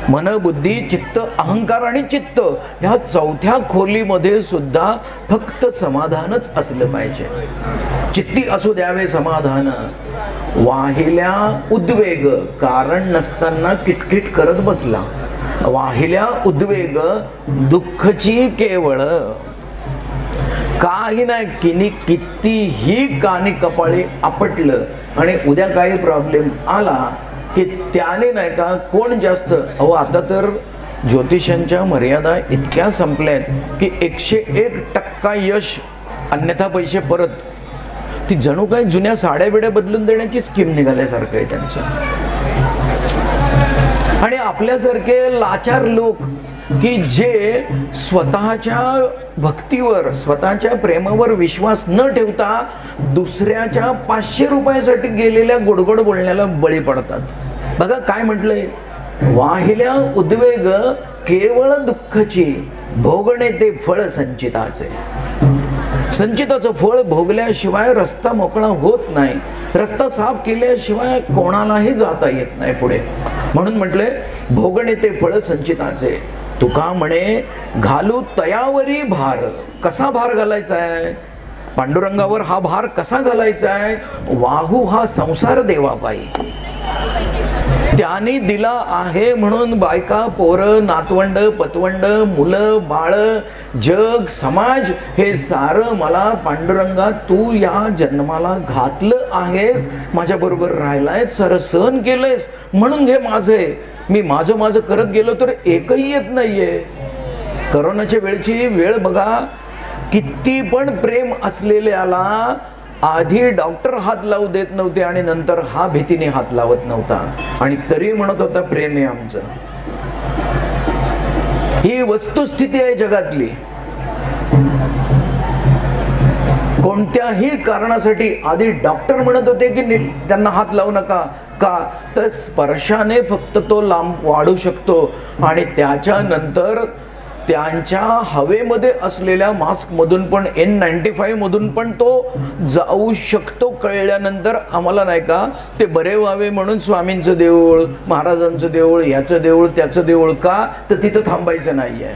मन, बुद्धी, चित्त, अहंकार आणि चित्त ह्या चौथ्या खोलीमध्ये सुद्धा फक्त समाधानच असलं पाहिजे. चित्ती असू द्यावे समाधान. वाहिल्या उद्वेग, कारण नसताना किटकिट करत बसला. वाहिल्या उद्वेग दुःखची केवळ. काही नाही, कितीही कानी कपाळी आपटलं आणि उद्या काही प्रॉब्लेम आला की त्याने नाही का कोण जास्त. आता तर ज्योतिषांच्या मर्यादा इतक्या संपल्यात की 101% यश, अन्यथा पैसे परत. ती जणू काही जुन्या साड्या बिड्या बदलून देण्याची स्कीम निघाल्यासारखं आहे त्यांचं. आणि आपल्यासारखे लाचार लोक की जे स्वतःच्या भक्तीवर, स्वतःच्या प्रेमावर विश्वास न ठेवता दुसऱ्याच्या 500 रुपयासाठी गेलेल्या गोडगोड बोलण्याला बळी पडतात. बघा काय म्हटलंय, वाहिल्या उद्वेग केवळ दुःखची, भोगणे ते फळ संचिताचे. संचिताचं फळ भोगल्याशिवाय रस्ता मोकळा होत नाही. रस्ता साफ केल्याशिवाय कोणालाही जाता येत नाही पुढे. म्हणून म्हटले भोगणे ते फळ संचिताचे. तुका म्हणे घालू तयावरी भार. कसा भार घालायचा आहे पांडुरंगावर? हा भार कसा घालायचा आहे? वाहू हा संसार देवापायी. त्याने दिला आहे म्हणून बायका, पोरं, नातवंड, पतवंड, मुलं, बाळ, जग, समाज हे सारं मला पांडुरंगा तू या जन्माला घातलं आहेस, माझ्या बरोबर राहिलायस, सर सहन केलंयस म्हणून हे माझे. मी माझं करत गेलो तर एकही येत नाहीये. करोनाच्या वेळची वेळ बघा, किती पण प्रेम असलेल्याला आधी डॉक्टर हात लावू देत नव्हते आणि नंतर हा भीतीने हात लावत नव्हता आणि तरी म्हणत होता प्रेम आहे आमचं. ही वस्तुस्थिती आहे जगातली. कोणत्याही कारणासाठी आधी डॉक्टर म्हणत होते की त्यांना हात लावू नका. का तर स्पर्शाने फक्त तो लांब वाढू शकतो आणि त्याच्यानंतर त्यांच्या हवेमध्ये असलेल्या मास्क मधून पण, N95 मधून पण तो जाऊ शकतो. कळल्यानंतर आम्हाला नाही का ते बरे व्हावे म्हणून स्वामींचं देऊळ, महाराजांचं देऊळ, याचं देऊळ, त्याचं देऊळ, का तर तिथं थांबायचं नाहीये.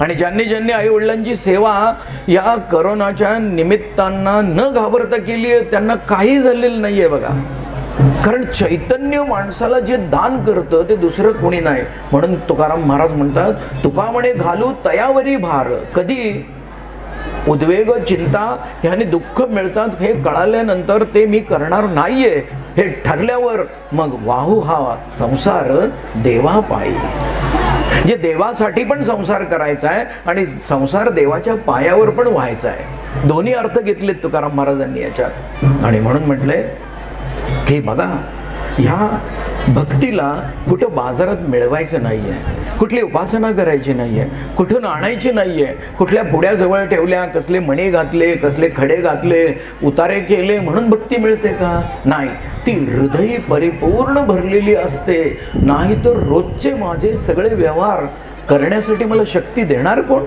आणि ज्यांनी आई वडिलांची सेवा या करोनाच्या निमित्तांना न घाबरता केली आहे त्यांना काही झालेलं नाहीये बघा. कारण चैतन्य माणसाला जे दान करतं ते दुसरं कोणी नाही. म्हणून तुकाराम महाराज म्हणतात तुका म्हणे घालू तयावरी भार. कधी उद्वेग, चिंता ह्याने दुःख मिळतात हे कळाल्यानंतर ते मी करणार नाहीये हे ठरल्यावर मग वाहू हा संसार देवापायी. जे देवासाठी पण संसार करायचा आहे आणि संसार देवाच्या पायावर पण व्हायचा आहे. दोन्ही अर्थ घेतलेत तुकाराम महाराजांनी याच्यात. आणि म्हणून म्हटलंय हे बघा, ह्या भक्तीला कुठं बाजारात मिळवायचं नाहीये, कुठली उपासना करायची नाहीये, कुठून आणायची नाहीये, कुठल्या पुड्या जवळ ठेवल्या, कसले मणी घातले, कसले खडे घातले, उतारे केले म्हणून भक्ती मिळते का? नाही. ती हृदय परिपूर्ण भरलेली असते. नाही तर रोजचे माझे सगळे व्यवहार करण्यासाठी मला शक्ती देणार कोण?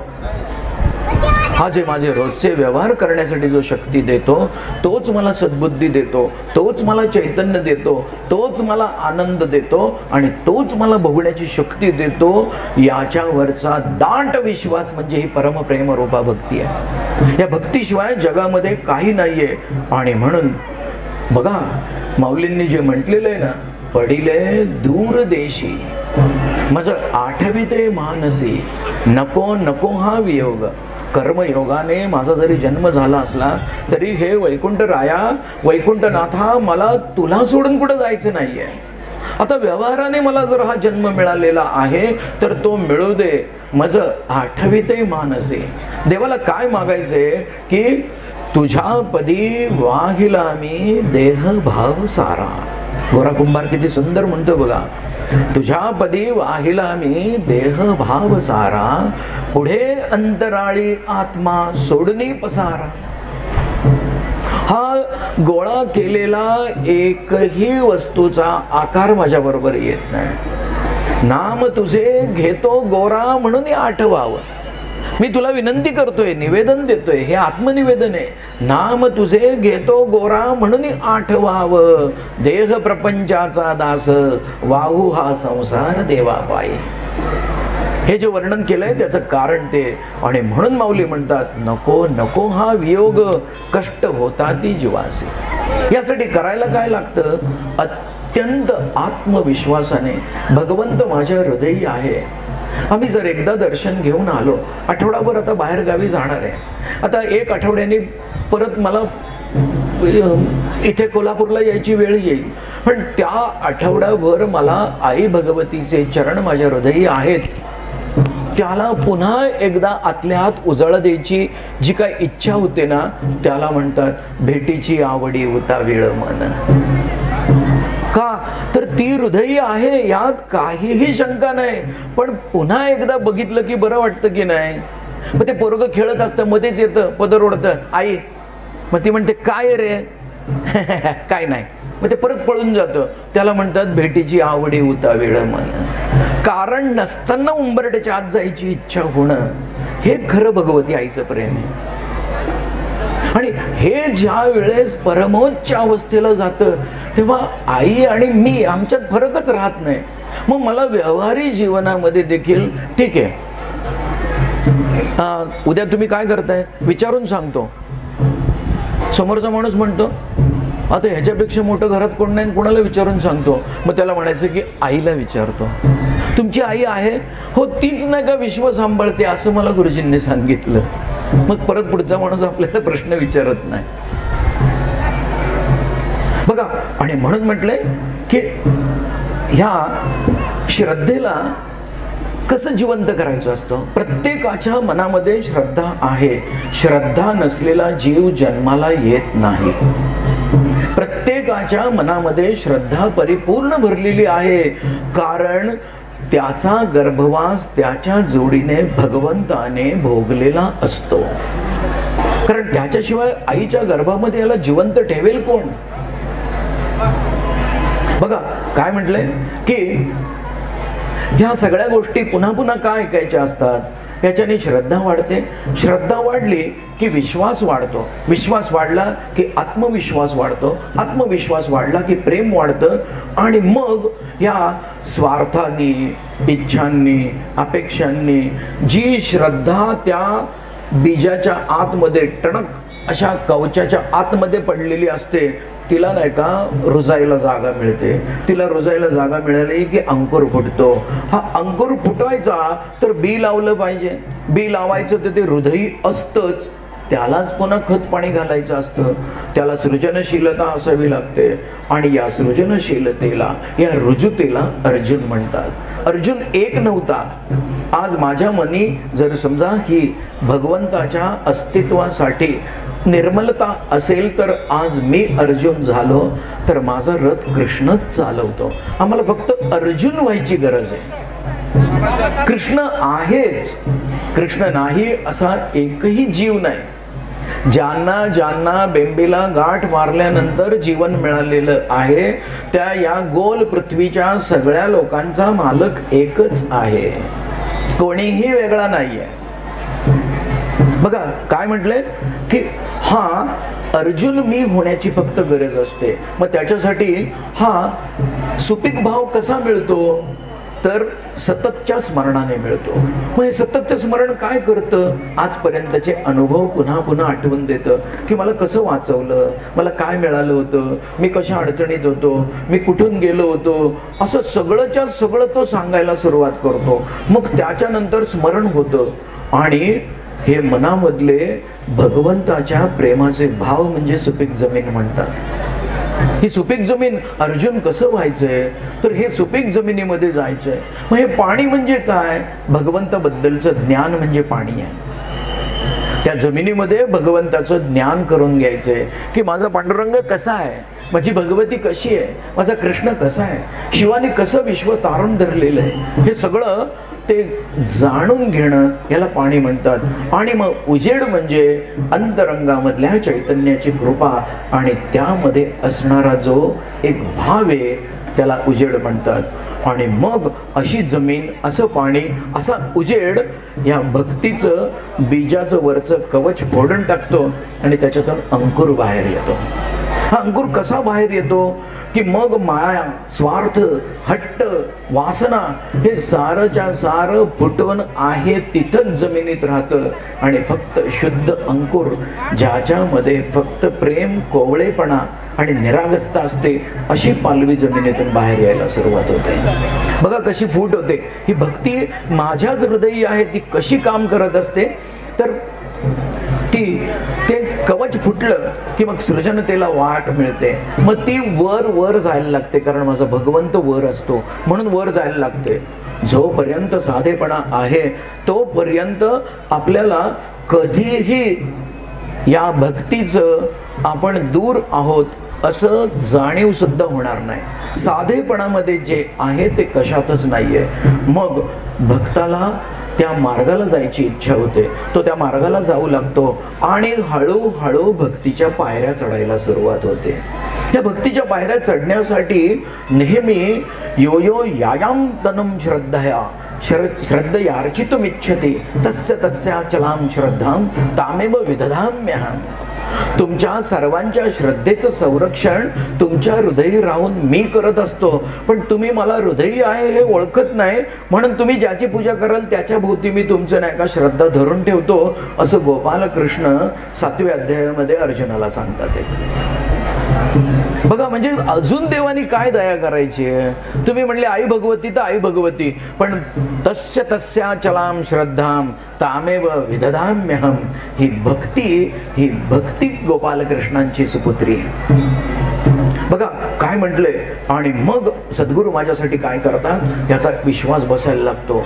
हा जे माझे रोजचे व्यवहार करण्यासाठी जो शक्ती देतो तोच मला सद्बुद्धी देतो, तोच मला चैतन्य देतो, तोच मला आनंद देतो आणि तोच मला भोगण्याची शक्ती देतो. याच्यावरचा दाट विश्वास म्हणजे ही परमप्रेम रूपा भक्ती आहे. या भक्तीशिवाय जगामध्ये काही नाहीये. आणि म्हणून बघा माऊलींनी जे म्हटलेलं आहे ना, पडिले दूर देशी माझं आठविते मानसी, नको नको हा वियोग. कर्मयोगाने माझा जरी जन्म झाला असला तरी हे वैकुंठ राया, वैकुंठनाथा मला तुला सोडून कुठं जायचं नाहीये. आता व्यवहाराने मला जर हा जन्म मिळालेला आहे तर तो मिळू दे. माझं आठविते मानसे. देवाला काय मागायचंय की तुझ्या पदी वाहिला मी देह भाव सारा. गोरा कुंभार किती सुंदर म्हणतो बघा, तुझ्या पदी वाहिला मी देह भाव सारा, पुढे अंतराळी आत्मा सोडणी पसारा. हा गोळा केलेला एकही वस्तूचा आकार माझ्या बरोबर येत नाही. नाम तुझे घेतो गोरा म्हणून आठवावं. मी तुला विनंती करतोय, निवेदन देतोय, हे आत्मनिवेदन आहे. नाम तुझे घेतो गोरा म्हणून आठवाव, देह प्रपंचाचा दास वाहू हा संसार देवा पायी. हे जे वर्णन केलंय त्याचं कारण ते. आणि म्हणून माऊली म्हणतात, नको नको हा वियोग, कष्ट होता ती जीवासी. यासाठी करायला काय लागतं? अत्यंत आत्मविश्वासाने भगवंत माझ्या हृदयी आहे. आम्ही जर एकदा दर्शन घेऊन आलो, आठवडाभर आता बाहेर गावी जाणार आहे, आता 1 आठवड्याने परत मला इथे कोल्हापूरला यायची वेळ येईल, पण त्या आठवडाभर मला आई भगवतीचे चरण माझ्या हृदयी आहेत, त्याला पुन्हा एकदा आतल्या आत उजाळा द्यायची जी काय इच्छा होते ना, त्याला म्हणतात भेटीची आवडी उतावीळ मन. का तर ती हृदयी आहे, यात काहीही शंका नाही. पण पुन्हा एकदा बघितलं की बरं वाटतं की नाही? मग ते पोरगं खेळत असतं, मध्येच येतं, पदर ओढतं, आई. मग ती म्हणते काय रे? काय नाही. मग ते परत पळून जातं, त्याला म्हणतात भेटीची आवडी उतावीळ मन. कारण नसताना उंबरट्याच्या आत जायची इच्छा होणं, हे खरं भगवती आईचं प्रेम आहे. आणि हे ज्या वेळेस परमोच्च अवस्थेला जातं, तेव्हा आई आणि मी आमच्यात फरकच राहत नाही. मग मला व्यवहारी जीवनामध्ये देखील ठीक आहे, उद्या तुम्ही काय करताय विचारून सांगतो. समोरचा माणूस म्हणतो आता ह्याच्यापेक्षा मोठं घरात कोण नाही, कोणाला विचारून सांगतो. मग त्याला म्हणायचं की आईला विचारतो. तुमची आई आहे? हो, तीच नाही का विश्व सांभाळते, असं मला गुरुजींनी सांगितलं. मग परत पुढचा माणूस आपल्याला प्रश्न विचारत नाही बघा. आणि म्हणून म्हटलंय की ह्या श्रद्धेला कसं जिवंत करायचं असतं. प्रत्येकाच्या मनामध्ये श्रद्धा आहे. श्रद्धा नसलेला जीव जन्माला येत नाही. प्रत्येकाच्या मनामध्ये श्रद्धा परिपूर्ण भरलेली आहे, कारण त्याचा गर्भवास त्याच्या जोडीने भगवंताने भोगलेला असतो. कारण त्याच्याशिवाय आईच्या गर्भामध्ये याला जिवंत ठेवेल कोण? बघा काय म्हटलंय की ह्या सगळ्या गोष्टी पुन्हा पुन्हा का ऐकायच्या असतात? याच्याने श्रद्धा वाढते. श्रद्धा वाढली की विश्वास वाढतो. विश्वास वाढला की आत्मविश्वास वाढतो. आत्मविश्वास वाढला की प्रेम वाढतं. आणि मग या स्वार्थांनी, इच्छांनी, अपेक्षांनी जी श्रद्धा त्या बीजाच्या आतमध्ये, टणक अशा कवचाच्या आतमध्ये पडलेली असते, तिला नाही का रुजायला जागा मिळते. तिला रुजायला जागा मिळाली की अंकुर फुटतो. हा अंकुर फुटवायचा तर बी लावलं पाहिजे. बी लावायचं तर ते हृदयी असतंच, त्यालाच पुन्हा खत पाणी घालायचं असतं. त्याला सृजनशीलता असावी लागते. आणि या सृजनशीलतेला, या रुजुतेला अर्जुन म्हणतात. अर्जुन एक नव्हता. आज माझ्या मनी जर समजा ही भगवंताच्या अस्तित्वासाठी निर्मलता असेल तर आज मी अर्जुन झालो, तर माझा रथ कृष्णच चालवतो. आम्हाला फक्त अर्जुन व्हायची गरज आहे. कृष्ण आहेच. कृष्ण नाही असा एकही जीव नाही. ज्यांना ज्यांना बेंबीला गाठ मारल्यानंतर जीवन मिळालेलं आहे, त्या या गोल पृथ्वीच्या सगळ्या लोकांचा मालक एकच आहे. कोणीही वेगळा नाहीये. बघा काय म्हटलंय की हा अर्जुन मी होण्याची फक्त गरज असते. मग त्याच्यासाठी हा सुपीक भाव कसा मिळतो? तर सततच्या स्मरणाने मिळतो. मग हे सततचं स्मरण काय करतं? आजपर्यंतचे अनुभव पुन्हा पुन्हा आठवून देतं की मला कसं वाचवलं, मला काय मिळालं होतं, मी कशा अडचणीत होतो, मी कुठून गेलो होतो, असं सगळंच्या सगळं तो सांगायला सुरुवात करतो. मग त्याच्यानंतर स्मरण होतं. आणि हे मनामधले भगवंताच्या प्रेमाचे भाव म्हणजे सुपीक जमीन म्हणतात. ही सुपीक जमीन अर्जुन कसं व्हायचंय? तर हे सुपीक जमिनीमध्ये जायचंय. मग हे पाणी म्हणजे काय? भगवंताबद्दलचं ज्ञान म्हणजे पाणी आहे. त्या जमिनीमध्ये भगवंताचं ज्ञान करून घ्यायचंय की माझा पांडुरंग कसा आहे, माझी भगवती कशी आहे, माझा कृष्ण कसा आहे, शिवाने कसं विश्व तारून धरलेलं आहे, हे सगळं ते जाणून घेणं याला पाणी म्हणतात. आणि मग उजेड म्हणजे अंतरंगामधल्या चैतन्याची कृपा आणि त्यामध्ये असणारा जो एक भाव आहे त्याला उजेड म्हणतात. आणि मग अशी जमीन, असं पाणी, असा उजेड या भक्तीचं बीजाचं वरचं कवच फोडून टाकतो आणि त्याच्यातून अंकुर बाहेर येतो. हा अंकुर कसा बाहेर येतो की मग माया, स्वार्थ, हट्ट, वासना हे सारच्या सारं फुटून आहे तिथंच जमिनीत राहतं आणि फक्त शुद्ध अंकुर, ज्याच्यामध्ये फक्त प्रेम, कोवळेपणा आणि निरागसता असते, अशी पालवी जमिनीतून बाहेर यायला सुरुवात होते. बघा कशी फूट होते. ही भक्ती माझ्याच हृदयी आहे, ती कशी काम करत असते तर ते कवच फुटलं की मग सृजनतेला वाट मिळते. मग ती वर वर जायला लागते, कारण माझा भगवंत वर असतो म्हणून वर जायला लागते. जोपर्यंत साधेपणा आहे तोपर्यंत आपल्याला कधीही या भक्तीचं आपण दूर आहोत असं जाणीव सुद्धा होणार नाही. साधेपणामध्ये जे आहे ते कशातच नाहीये. मग भक्ताला त्या मार्गाला जायची इच्छा होते, तो त्या मार्गाला जाऊ लागतो आणि हळूहळू भक्तीच्या पायऱ्या चढायला सुरुवात होते. या भक्तीच्या पायऱ्या चढण्यासाठी नेहमी यो यो यायाम तनम श्रद्धया श्रद्धयार्चितुमिच्छति तस्य तस्याचलां श्रद्धां तामेव विदधाम्यहम्. तुमच्या सर्वांच्या श्रद्धेचं संरक्षण तुमच्या हृदयी राहून मी करत असतो, पण तुम्ही मला हृदयी आहे हे ओळखत नाही, म्हणून तुम्ही ज्याची पूजा कराल त्याच्या भोवती मी तुमचं नाही का श्रद्धा धरून ठेवतो, असं गोपालकृष्ण 7व्या अध्यायामध्ये अर्जुनाला सांगतात. बघा म्हणजे अजून देवानी काय दया करायची आहे. तुम्ही म्हणले आई भगवती तर आई भगवती, पण तस्य तस्याचलां श्रद्धां तामेव विदधाम्यहम्. ही भक्ती गोपालकृष्णांची सुपुत्री. बघा काय म्हटलंय. आणि मग सद्गुरू माझ्यासाठी काय करतात याचा विश्वास बसायला लागतो.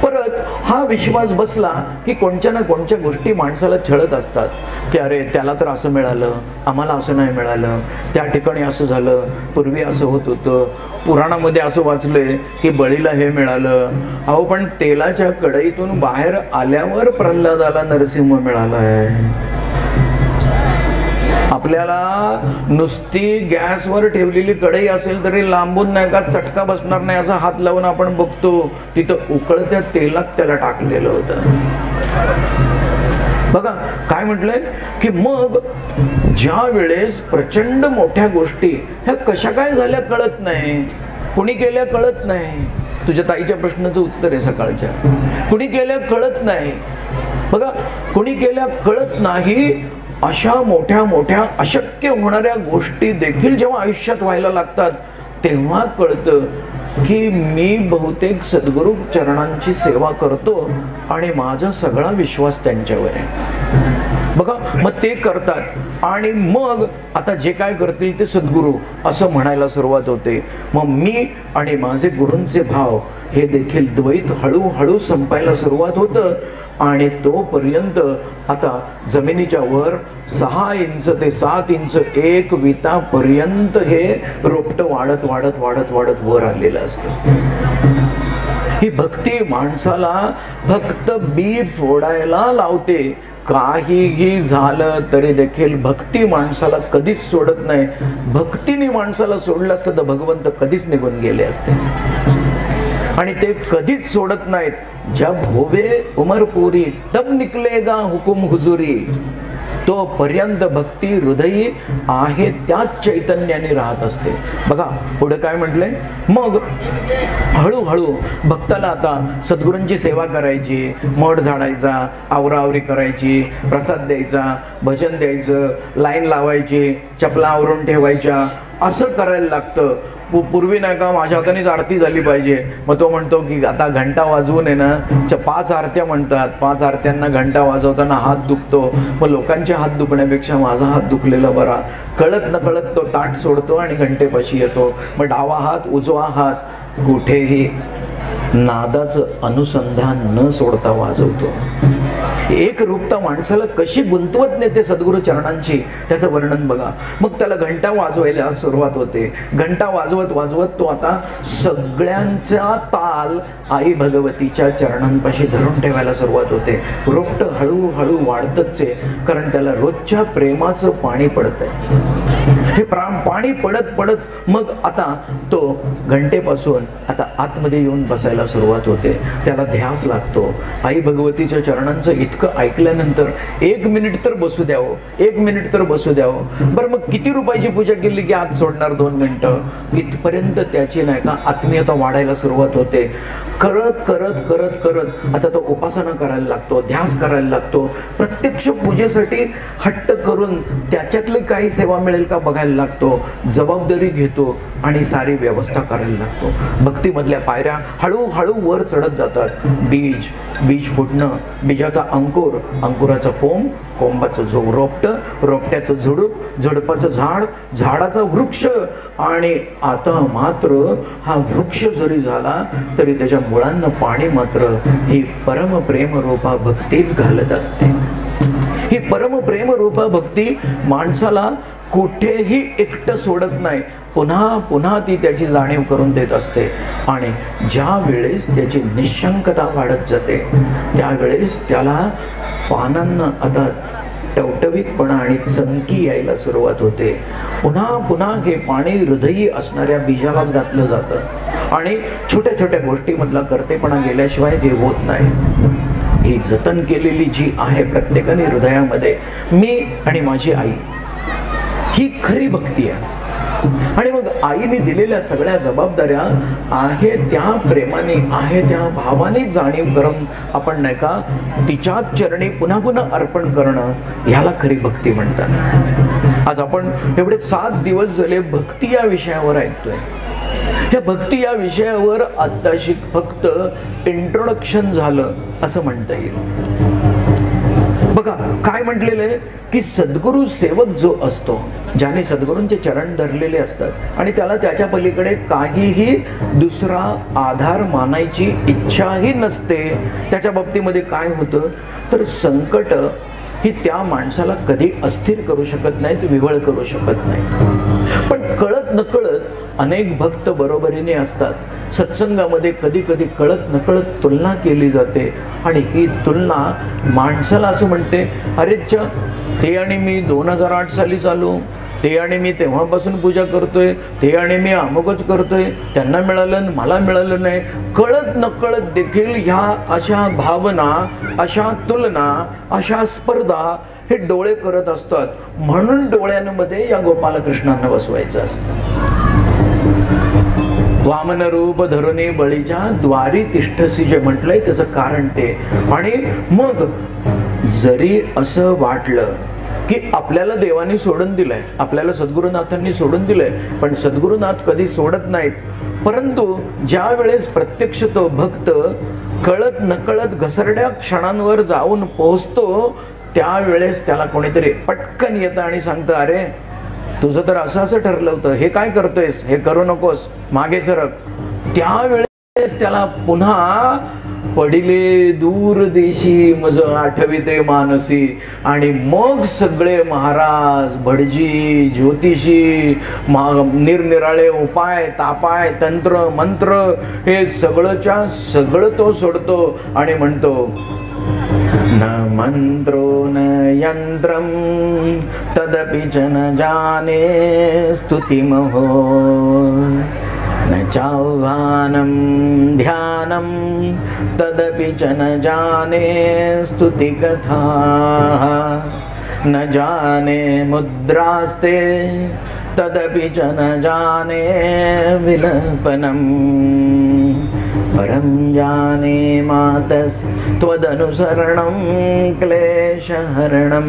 परत हा विश्वास बसला की कोणत्या ना कोणत्या गोष्टी माणसाला छळत असतात की अरे त्याला तर असं मिळालं, आम्हाला असं नाही मिळालं, त्या ठिकाणी असं झालं, पूर्वी असं होत होतं, पुराणामध्ये असं वाचलंय की बळीला हे मिळालं. अहो पण तेलाच्या कढईतून बाहेर आल्यावर प्रल्हादाला नरसिंह मिळाला आहे. आपल्याला नुसती गॅसवर ठेवलेली कढई असेल तरी लांबून नाही का चटका बसणार नाही असा हात लावून आपण बघतो, तिथं उकळत्या तेलात त्याला टाकलेलं होतं. बघा काय म्हटलंय की मग ज्या वेळेस प्रचंड मोठ्या गोष्टी ह्या कशा काय झाल्या कळत नाही, कुणी केल्या कळत नाही. तुझ्या ताईच्या प्रश्नाचं उत्तर आहे सकाळच्या, कुणी केल्या कळत नाही. बघा कुणी केल्या कळत नाही. अशा मोठ्या मोठ्या अशक्य होणाऱ्या गोष्टी देखील जेव्हा आयुष्यात व्हायला लागतात तेव्हा कळतं की मी बहुतेक सद्गुरू चरणांची सेवा करतो आणि माझा सगळा विश्वास त्यांच्यावर आहे. बघा मग ते करतात आणि मग आता जे काय करतील ते सद्गुरू असं म्हणायला सुरुवात होते. मग मी आणि माझे गुरूंचे भाव हे देखील द्वैत हळूहळू संपायला सुरुवात होतं. आणि तोपर्यंत आता जमिनीच्या वर 6 इंच ते 7 इंच 1 वितापर्यंत हे रोपटं वाढत वाढत वाढत वाढत वर आलेलं असतं. ही भक्ती माणसाला फक्त बी फोडायला लावते. काहीही झालं तरी देखील भक्ती माणसाला कधीच सोडत नाही. भक्तीने माणसाला सोडलं असतं तर भगवंत कधीच निघून गेले असते आणि ते कधीच सोडत नाहीत. जब होवे उमरपुरी तब निकलेगा हुकुम हुजुरी. तोपर्यंत भक्ती हृदयी आहे त्याच चैतन्याने राहत असते. बघा पुढे काय म्हटलंय. मग हळूहळू भक्ताला आता सद्गुरूंची सेवा करायची, मठ झाडायचा, आवराआवरी करायची, प्रसाद द्यायचा, भजन द्यायचं, लाईन लावायची, चपला आवरून ठेवायच्या, असं करायला लागतं. पूर्वी नाही का माझ्या हातानेच आरती झाली पाहिजे. मग तो म्हणतो की आता घंटा वाजवून आहे ना 5 आरत्या म्हणतात, 5 आरत्यांना घंटा वाजवताना हात दुखतो. मग लोकांचे हात दुखण्यापेक्षा माझा हात दुखलेला बरा. कळत न कळत तो ताट सोडतो आणि घंटेपाशी येतो. मग डावा हात उजवा हात कुठेही नादाचं अनुसंधान न सोडता वाजवतो. एक रूपता माणसाला कशी गुंतवत नेते सद्गुरू चरणांची त्याचं वर्णन बघा. मग त्याला घंटा वाजवायला सुरुवात होते. घंटा वाजवत वाजवत तो आता सगळ्यांचा ताल आई भगवतीच्या चरणांपाशी धरून ठेवायला सुरुवात होते. रोपट हळूहळू वाढतच आहे, कारण त्याला रोजच्या प्रेमाचं पाणी पडतंय. हे पाणी पडत पडत मग आता तो घंटेपासून आता आतमध्ये येऊन बसायला सुरुवात होते. त्याला ध्यास लागतो. आई भगवतीच्या चरणांचं इतकं ऐकल्यानंतर 1 मिनिट तर बसू द्यावं, 1 मिनिट तर बसू द्यावं. बरं मग किती रुपयाची पूजा केली की आत सोडणार 2 मिनिटं? इथपर्यंत त्याची नाही का आत्मीयता वाढायला सुरुवात होते. करत करत करत करत आता तो उपासना करायला लागतो, ध्यास करायला लागतो. प्रत्यक्ष पूजेसाठी हट्ट करून त्याच्यातली काही सेवा मिळेल का बघायला लागतो. जबाबदारी घेतो आणि सारी व्यवस्था करायला लागतो. भक्तीमधल्या पायऱ्या हळूहळू वर चढत जातात. बीज फुटणं, बीजाचा अंकुर, अंकुराचा कोंब, कोंबाचं रोपटं, रोपट्याचं झुडूप, झुडपाचं झाड, झाडाचा वृक्ष. आणि आता मात्र हा वृक्ष जरी झाला तरी त्याच्या मुळांना पाणी मात्र ही परमप्रेम रूपा भक्तीच घालत असते. ही परमप्रेम रूपा भक्ती माणसाला कुठेही एकटं सोडत नाही. पुन्हा पुन्हा ती त्याची जाणीव करून देत असते. आणि ज्या वेळेस त्याची निशंकता वाढत जाते त्यावेळेस त्याला पानांना आता टवटवीतपणा आणि चमकी यायला सुरुवात होते. पुन्हा पुन्हा हे पाणी हृदयी असणाऱ्या बीजालाच घातलं जातं आणि छोट्या छोट्या गोष्टीमधला कर्तेपणा गेल्याशिवाय हे होत नाही. ही जतन केलेली जी आहे प्रत्येकाने हृदयामध्ये, मी आणि माझी आई, ही खरी भक्ती आहे. आणि मग आईने दिलेल्या सगळ्या जबाबदाऱ्या आहे त्या प्रेमाने, आहे त्या भावाने जाणीव करून आपण नाही का तिच्या चरणी पुन्हा पुन्हा अर्पण करणं, ह्याला खरी भक्ती म्हणतात. आज आपण एवढे 7 दिवस झाले भक्ती या विषयावर ऐकतोय. या भक्ती या विषयावर आत्ताशी फक्त इंट्रोडक्शन झालं असं म्हणता येईल. बघा काय म्हटलेलं आहे की सद्गुरू सेवक जो असतो, ज्याने सद्गुरूंचे चरण धरलेले असतात आणि त्याला त्याच्या पलीकडे काहीही दुसरा आधार मानायची इच्छाही नसते, त्याच्या बाबतीमध्ये काय होतं तर संकट ही त्या माणसाला कधी अस्थिर करू शकत नाहीत, विवळ करू शकत नाही. पण कळत नकळत अनेक भक्त बरोबरीने असतात. सत्संगामध्ये कधी कधी कळत नकळत तुलना केली जाते आणि ही तुलना माणसाला असं म्हणते, अरे ते आणि मी 2008 साली चालू, ते आणि मी तेव्हापासून पूजा करतोय, ते आणि मी अमुकच करतोय, त्यांना मिळालं मला मिळालं नाही. कळत नकळत देखील ह्या अशा भावना, अशा तुलना, अशा स्पर्धा हे डोळे करत असतात. म्हणून डोळ्यांमध्ये या गोपालकृष्णांना बसवायचं असतं. वामन रूप धरुनी बळीच्या द्वारी तिष्ठसी जे म्हटलंय त्याचं कारण ते. आणि मग जरी असं वाटलं की आपल्याला देवाने सोडून दिलंय, आपल्याला सद्गुरुनाथांनी सोडून दिलंय, पण सद्गुरुनाथ कधी सोडत नाहीत. परंतु ज्या वेळेस प्रत्यक्ष तो भक्त कळत नकळत घसरड्या क्षणांवर जाऊन पोहोचतो त्यावेळेस त्याला कोणीतरी पटकन येतं आणि सांगतं, अरे तुझं तर असं असं ठरलं होतं, हे काय करतोयस, हे करू नकोस, मागे सरक. त्यावेळेस त्याला पुन्हा पडिले दूर देशी मज आठविते मानसी. आणि मग सगळे महाराज, भटजी, ज्योतिषी, निरनिराळे उपाय, तापाय, तंत्र, मंत्र हे सगळंच्या सगळं तो सोडतो आणि म्हणतो, न मंत्रो न यंत्रम तदपि च न जाने स्तुतिमहो, न चाह्वानं ध्यानं तदपि च न जाने स्तुतिकथा, न जाने मुद्रास्ते तदपि च न जाने विलपनम्, परम जाने मातस त्वदनुसरणं क्लेशहरणं.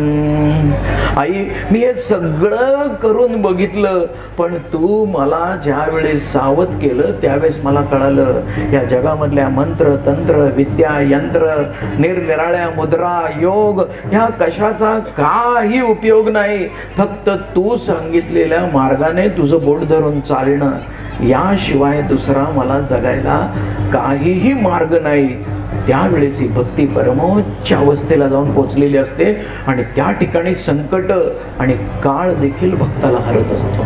आई मी हे सगळं करून बघितलं, पण तू मला ज्यावेळेस सावध केलं त्यावेळेस मला कळालं या जगामधल्या मंत्र, तंत्र, विद्या, यंत्र, निरनिराळ्या मुद्रा, योग ह्या कशाचा काही उपयोग नाही. फक्त तू सांगितलेल्या मार्गाने तुझं बोट धरून चालणं याशिवाय दुसरा मला जगायला काहीही मार्ग नाही. त्यावेळेस ही भक्ती परमोच्च अवस्थेला जाऊन पोचलेली असते आणि त्या ठिकाणी संकट आणि काळ देखील भक्ताला हरत असतो.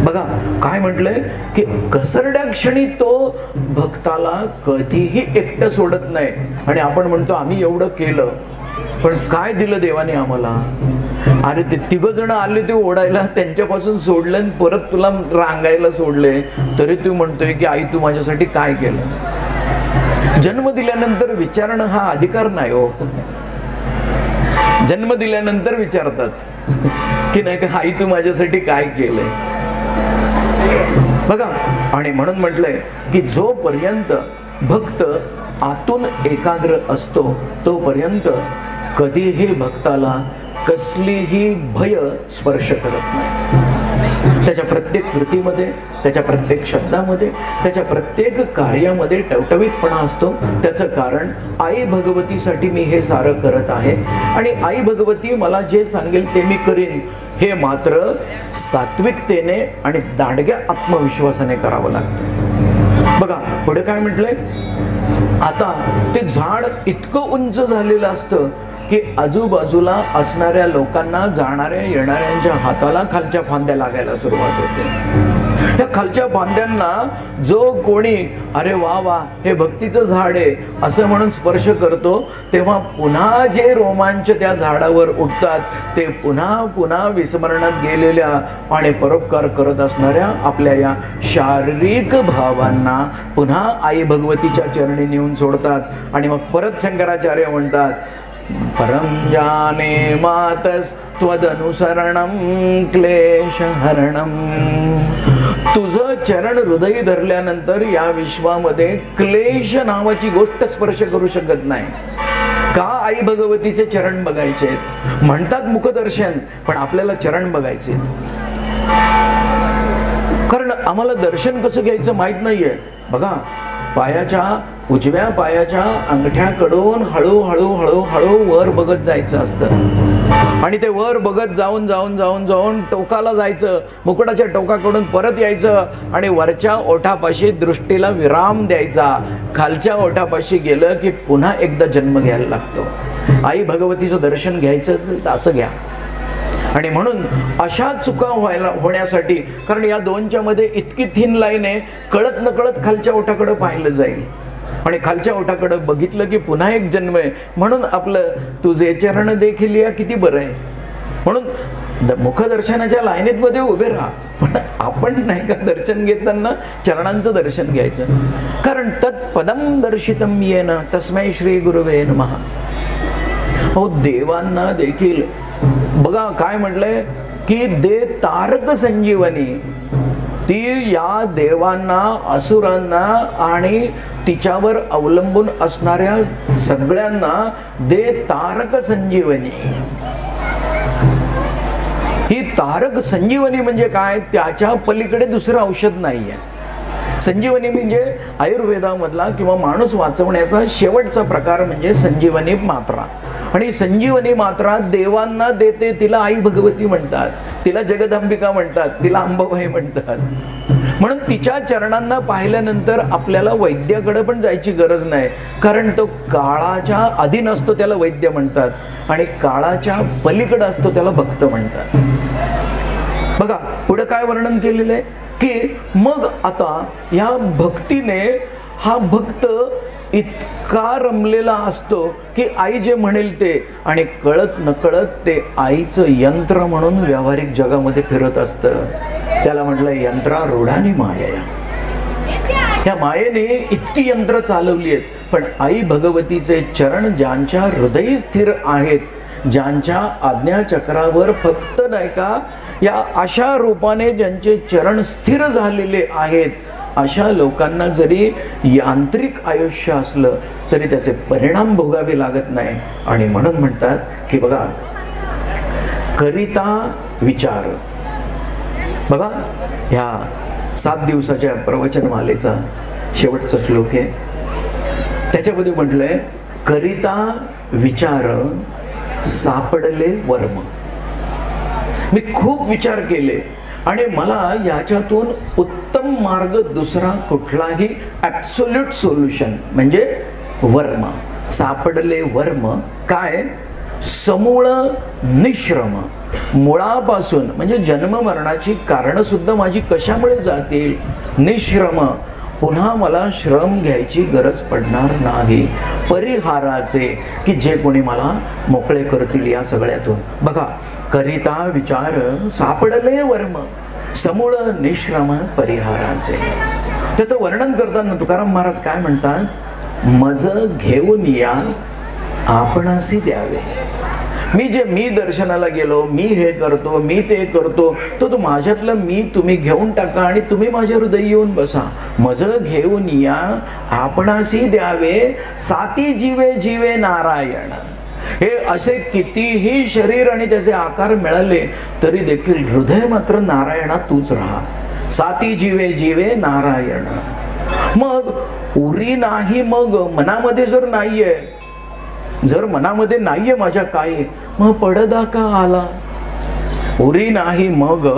बघा काय म्हटलंय की घसरड्या क्षणी तो भक्ताला कधीही एकटं सोडत नाही. आणि आपण म्हणतो आम्ही एवढं केलं, पण काय दिलं देवाने आम्हाला? अरे ते तिघ जण आले ते ओढायला, त्यांच्यापासून सोडलं आणि परत तुला रांगायला सोडले, तरी तू म्हणतोय की आई तू माझ्यासाठी काय केलं? जन्म दिल्यानंतर विचारणं हा अधिकार नाही हो. जन्म दिल्यानंतर विचारतात की नाही का आई तू माझ्यासाठी काय केलंय. बघा, आणि म्हणून म्हटलंय की जोपर्यंत भक्त आतून एकाग्र असतो तोपर्यंत कधीही भक्ताला कसलीही भय स्पर्श करत नाही. त्याच्या प्रत्येक कृतीमध्ये, त्याच्या प्रत्येक शब्दामध्ये, त्याच्या प्रत्येक कार्यामध्ये टवटवीतपणा असतो. त्याचं कारण आई भगवतीसाठी मी हे सारं करत आहे आणि आई भगवती मला जे सांगेल ते मी करीन, हे मात्र सात्विकतेने आणि दांडग्या आत्मविश्वासाने करावं लागतं. बघा पुढे काय म्हटलंय, आता ते झाड इतकं उंच झालेलं असतं की आजूबाजूला असणाऱ्या लोकांना, जाणाऱ्या येणाऱ्यांच्या हाताला खालच्या फांद्या लागायला सुरुवात होते. त्या खालच्या फांद्यांना जो कोणी अरे वा वा हे भक्तीचं झाड आहे असं म्हणून स्पर्श करतो, तेव्हा पुन्हा जे रोमांच त्या झाडावर उठतात ते पुन्हा पुन्हा विस्मरणात गेलेल्या आणि परोपकार करत असणाऱ्या आपल्या या शारीरिक भावांना पुन्हा आई भगवतीच्या चरणी नेऊन सोडतात. आणि मग परत शंकराचार्य म्हणतात, परम जाने मातस त्वदनुसरणम क्लेशहरणम. तुझं चरण हृदयी धरल्यानंतर या विश्वामध्ये क्लेश नावाची गोष्ट स्पर्श करू शकत नाही. का आई भगवतीचे चरण बघायचे म्हणतात, मुखदर्शन, पण आपल्याला चरण बघायचे. कारण आम्हाला दर्शन कसं घ्यायचं माहित नाहीये. बघा, पायाच्या उजव्या पायाच्या अंगठ्याकडून हळूहळू हळूहळू वर बघत जायचं असतं आणि ते वर बघत जाऊन जाऊन जाऊन जाऊन टोकाला जायचं, मुकुटाच्या टोकाकडून परत यायचं आणि वरच्या ओठापाशी दृष्टीला विराम द्यायचा. खालच्या ओठापाशी गेलं की पुन्हा एकदा जन्म घ्यायला लागतो. आई भगवतीचं दर्शन घ्यायचं असेल तर असं घ्या. आणि म्हणून अशा चुका होण्यासाठी, कारण या दोनच्या मध्ये इतकी थिन लाईन आहे, कळत नकळत खालच्या ओठाकडे पाहिलं जाईल आणि खालच्या ओठाकडे बघितलं की पुन्हा एक जन्म आहे. म्हणून आपलं तुझे चरण देखील या किती बरं आहे. म्हणून मुखदर्शनाच्या लाईनीत मध्ये उभे राहा, पण आपण नाही का दर्शन घेताना चरणांचं दर्शन घ्यायचं. कारण तत्पदम दर्शितम येन तस्मै श्री गुरुवे नमः. हो, देवांना देखील बघा काय म्हटलंय की दे तारक संजीवनी. ती या देवांना, असुरांना आणि तिच्यावर अवलंबून असणाऱ्या सगळ्यांना दे तारक संजीवनी. ही तारक संजीवनी म्हणजे काय, त्याच्या पलीकडे दुसरं औषध नाहीये. संजीवनी म्हणजे आयुर्वेदामधला किंवा माणूस वाचवण्याचा शेवटचा प्रकार म्हणजे संजीवनी मात्रा. आणि संजीवनी मात्रा देवांना देते, तिला आई भगवती म्हणतात, तिला जगदंबिका म्हणतात, तिला अंबाबाई म्हणतात. म्हणून तिच्या चरणांना पाहिल्यानंतर आपल्याला वैद्याकडे पण जायची गरज नाही, कारण तो काळाच्या अधीन असतो त्याला वैद्य म्हणतात आणि काळाच्या पलीकडे असतो त्याला भक्त म्हणतात. बघा पुढे काय वर्णन केलेलं आहे की मग आता या भक्तीने हा भक्त इतका रमलेला असतो की आई जे म्हणेल ते, आणि कळत नकळत ते आईचं यंत्र म्हणून व्यावहारिक जगामध्ये फिरत असतं. त्याला म्हटलं यंत्रारूढानी माया. या मायेने इतकी यंत्र चालवली आहेत, पण आई भगवतीचे चरण ज्यांच्या हृदयी स्थिर आहेत, ज्यांच्या आज्ञाचक्रावर फक्त नाही का या अशा रूपाने ज्यांचे चरण स्थिर झालेले आहेत, अशा लोकांना जरी यांत्रिक आयुष्य असलं तरी त्याचे परिणाम भोगावे लागत नाही. आणि म्हणून म्हणतात की बघा, करिता विचार. बघा ह्या 7 दिवसाच्या प्रवचनमालेचा शेवटचा श्लोक आहे, त्याच्यामध्ये म्हटलंय करिता विचार सापडले वर्म. मी खूप विचार केले आणि मला याच्यातून उत्तम मार्ग दुसरा कुठलाही ॲब्सोल्यूट सोल्युशन म्हणजे वर्म सापडले. वर्म काय, समूळ निश्रम. मुळापासून म्हणजे जन्म मरणाची कारणं सुद्धा माझी कशामुळे जातील, निश्रम पुन्हा मला श्रम घ्यायची गरज पडणार नाही. परिहाराचे, की जे कोणी मला मोकळे करतील या सगळ्यातून. बघा, करिता विचार सापडले वर्म, समूळ निश्रम परिहाराचे. त्याचं वर्णन करताना तुकाराम महाराज काय म्हणतात, मज घेऊन या आपणासी द्यावे. मी दर्शनाला गेलो, मी हे करतो, मी ते करतो, तो माझ्यातलं मी तुम्ही घेऊन टाका आणि तुम्ही माझ्या हृदय येऊन बसा. मज घेऊन या आपणासी द्यावे, साती जीवे जीवे नारायण. हे असे कितीही शरीर आणि त्याचे आकार मिळाले तरी देखील हृदय मात्र नारायणा तूच राहा. साती जीवे जीवे नारायण. मग उरी नाही, मग मनामध्ये जर नाहीये, जर मनामध्ये नाहीये माझ्या काय, मग पडदा का आला. उरी नाही मग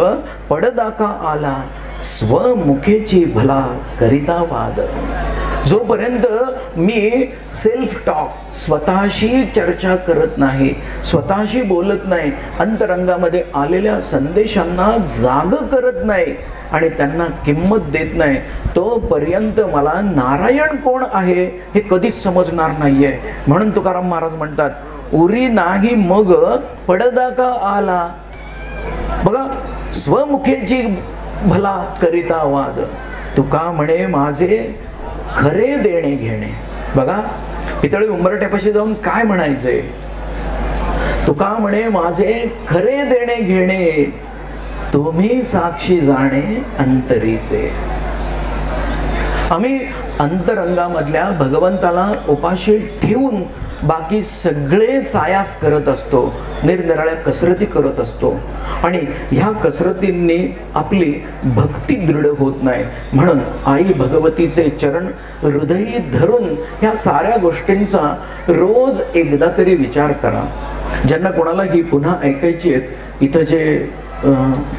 पडदा का आला, स्वमुखेची भला करिता वाद. जोपर्यंत मी सेल्फ टॉक, स्वतःशी चर्चा करत नाही, स्वतःशी बोलत नाही, अंतरंगामध्ये आलेल्या संदेशांना जाग करत नाही आणि त्यांना किंमत देत नाही, तोपर्यंत मला नारायण कोण आहे हे कधीच समजणार नाहीये. म्हणून तुकाराम महाराज म्हणतात, उरी नाही मग पडदा का आला. बघा, स्वमुखेची भला करिता वाद. तुका म्हणे माझे खरे देणे घेणे. बघा, पितळी उंबरठ्यापाशी जाऊन काय म्हणायचंय, तुका म्हणे माझे खरे देणे घेणे, तुम्ही साक्षी जाणे अंतरीचे. आम्ही अंतरंगामधल्या भगवंताला उपाशी ठेवून बाकी सगळे सायास करत असतो, निरनिराळ्या कसरती करत असतो आणि ह्या कसरतींनी आपली भक्ती दृढ होत नाही. म्हणून आई भगवतीचे चरण हृदयी धरून ह्या साऱ्या गोष्टींचा रोज एकदा तरी विचार करा. ज्यांना कोणाला ही पुन्हा ऐकायची आहेत, इथं जे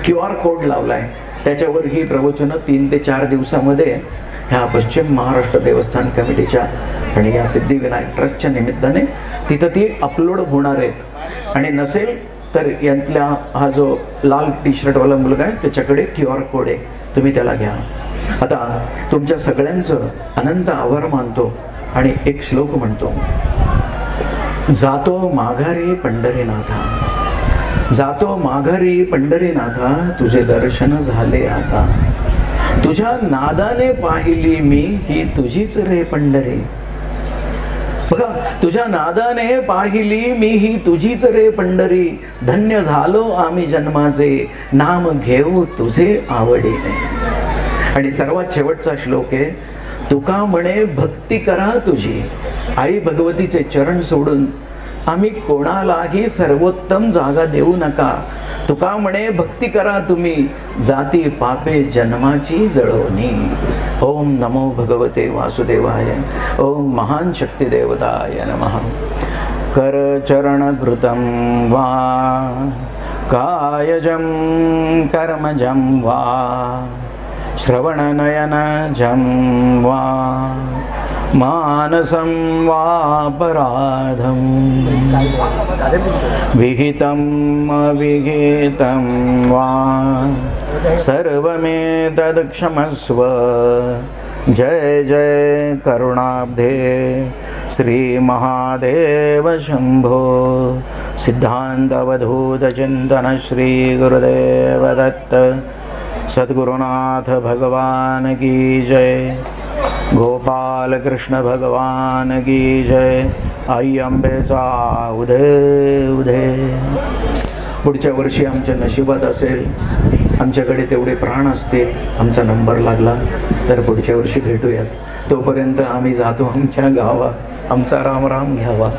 QR कोड लावलाय त्याच्यावर ही प्रवचनं 3 ते 4 दिवसामध्ये ह्या पश्चिम महाराष्ट्र देवस्थान कमिटीच्या आणि या सिद्धिविनायक ट्रस्टच्या निमित्ताने तिथं ती अपलोड होणार आहेत. आणि नसेल तर यांतल्या हा जो लाल टी-शर्टवाला मुलगा आहे त्याच्याकडे QR कोड आहे, तुम्ही त्याला घ्या. आता तुमच्या सगळ्यांचं अनंत आभार मानतो आणि एक श्लोक म्हणतो, जातो माघारी पंढरीनाथा, जातो माघारी पंढरीनाथा, तुझे दर्शन झाले आता. तुझ्या नादाने पाहिली मी ही तुझीच रे पंढरी. बघा, तुझ्या नादाने पाहिली मी ही तुझीच रे पंढरी, धन्य झालो आम्ही जन्माचे, नाम घेऊ तुझे आवडीने. आणि सर्वात शेवटचा श्लोक आहे, तुका म्हणे भक्ती करा तुझी. आई भगवतीचे चरण सोडून आम्ही कोणालाही सर्वोत्तम जागा देऊ नका. तुका म्हणे भक्ती करा तुम्ही, जाती पापे जन्माची जळवणी. ओम नमो भगवते वासुदेवाय. ओम महान शक्ती देवताय नमः. कर चरण घृतं वा कायजं कर्मजं वा, श्रवणनयनजं वा मानसं वापराधं, विहितम् अविहितं वा सर्वमेतत् क्षमस्व. जय जय करुणाब्धे श्री महादेव शंभो. सिद्धांतवधूत चिंतन श्री गुरुदेव दत्त. सद्गुरुनाथ भगवान की जय. गोपाल कृष्ण भगवान की जय. आई अंबेचा उदय उदय. पुढच्या वर्षी आमच्या नशिबात असेल, आमच्याकडे तेवढे प्राण असतील, आमचा नंबर लागला तर पुढच्या वर्षी भेटूयात. तोपर्यंत आम्ही जातो आमच्या गावा. आमचा राम राम घ्यावा.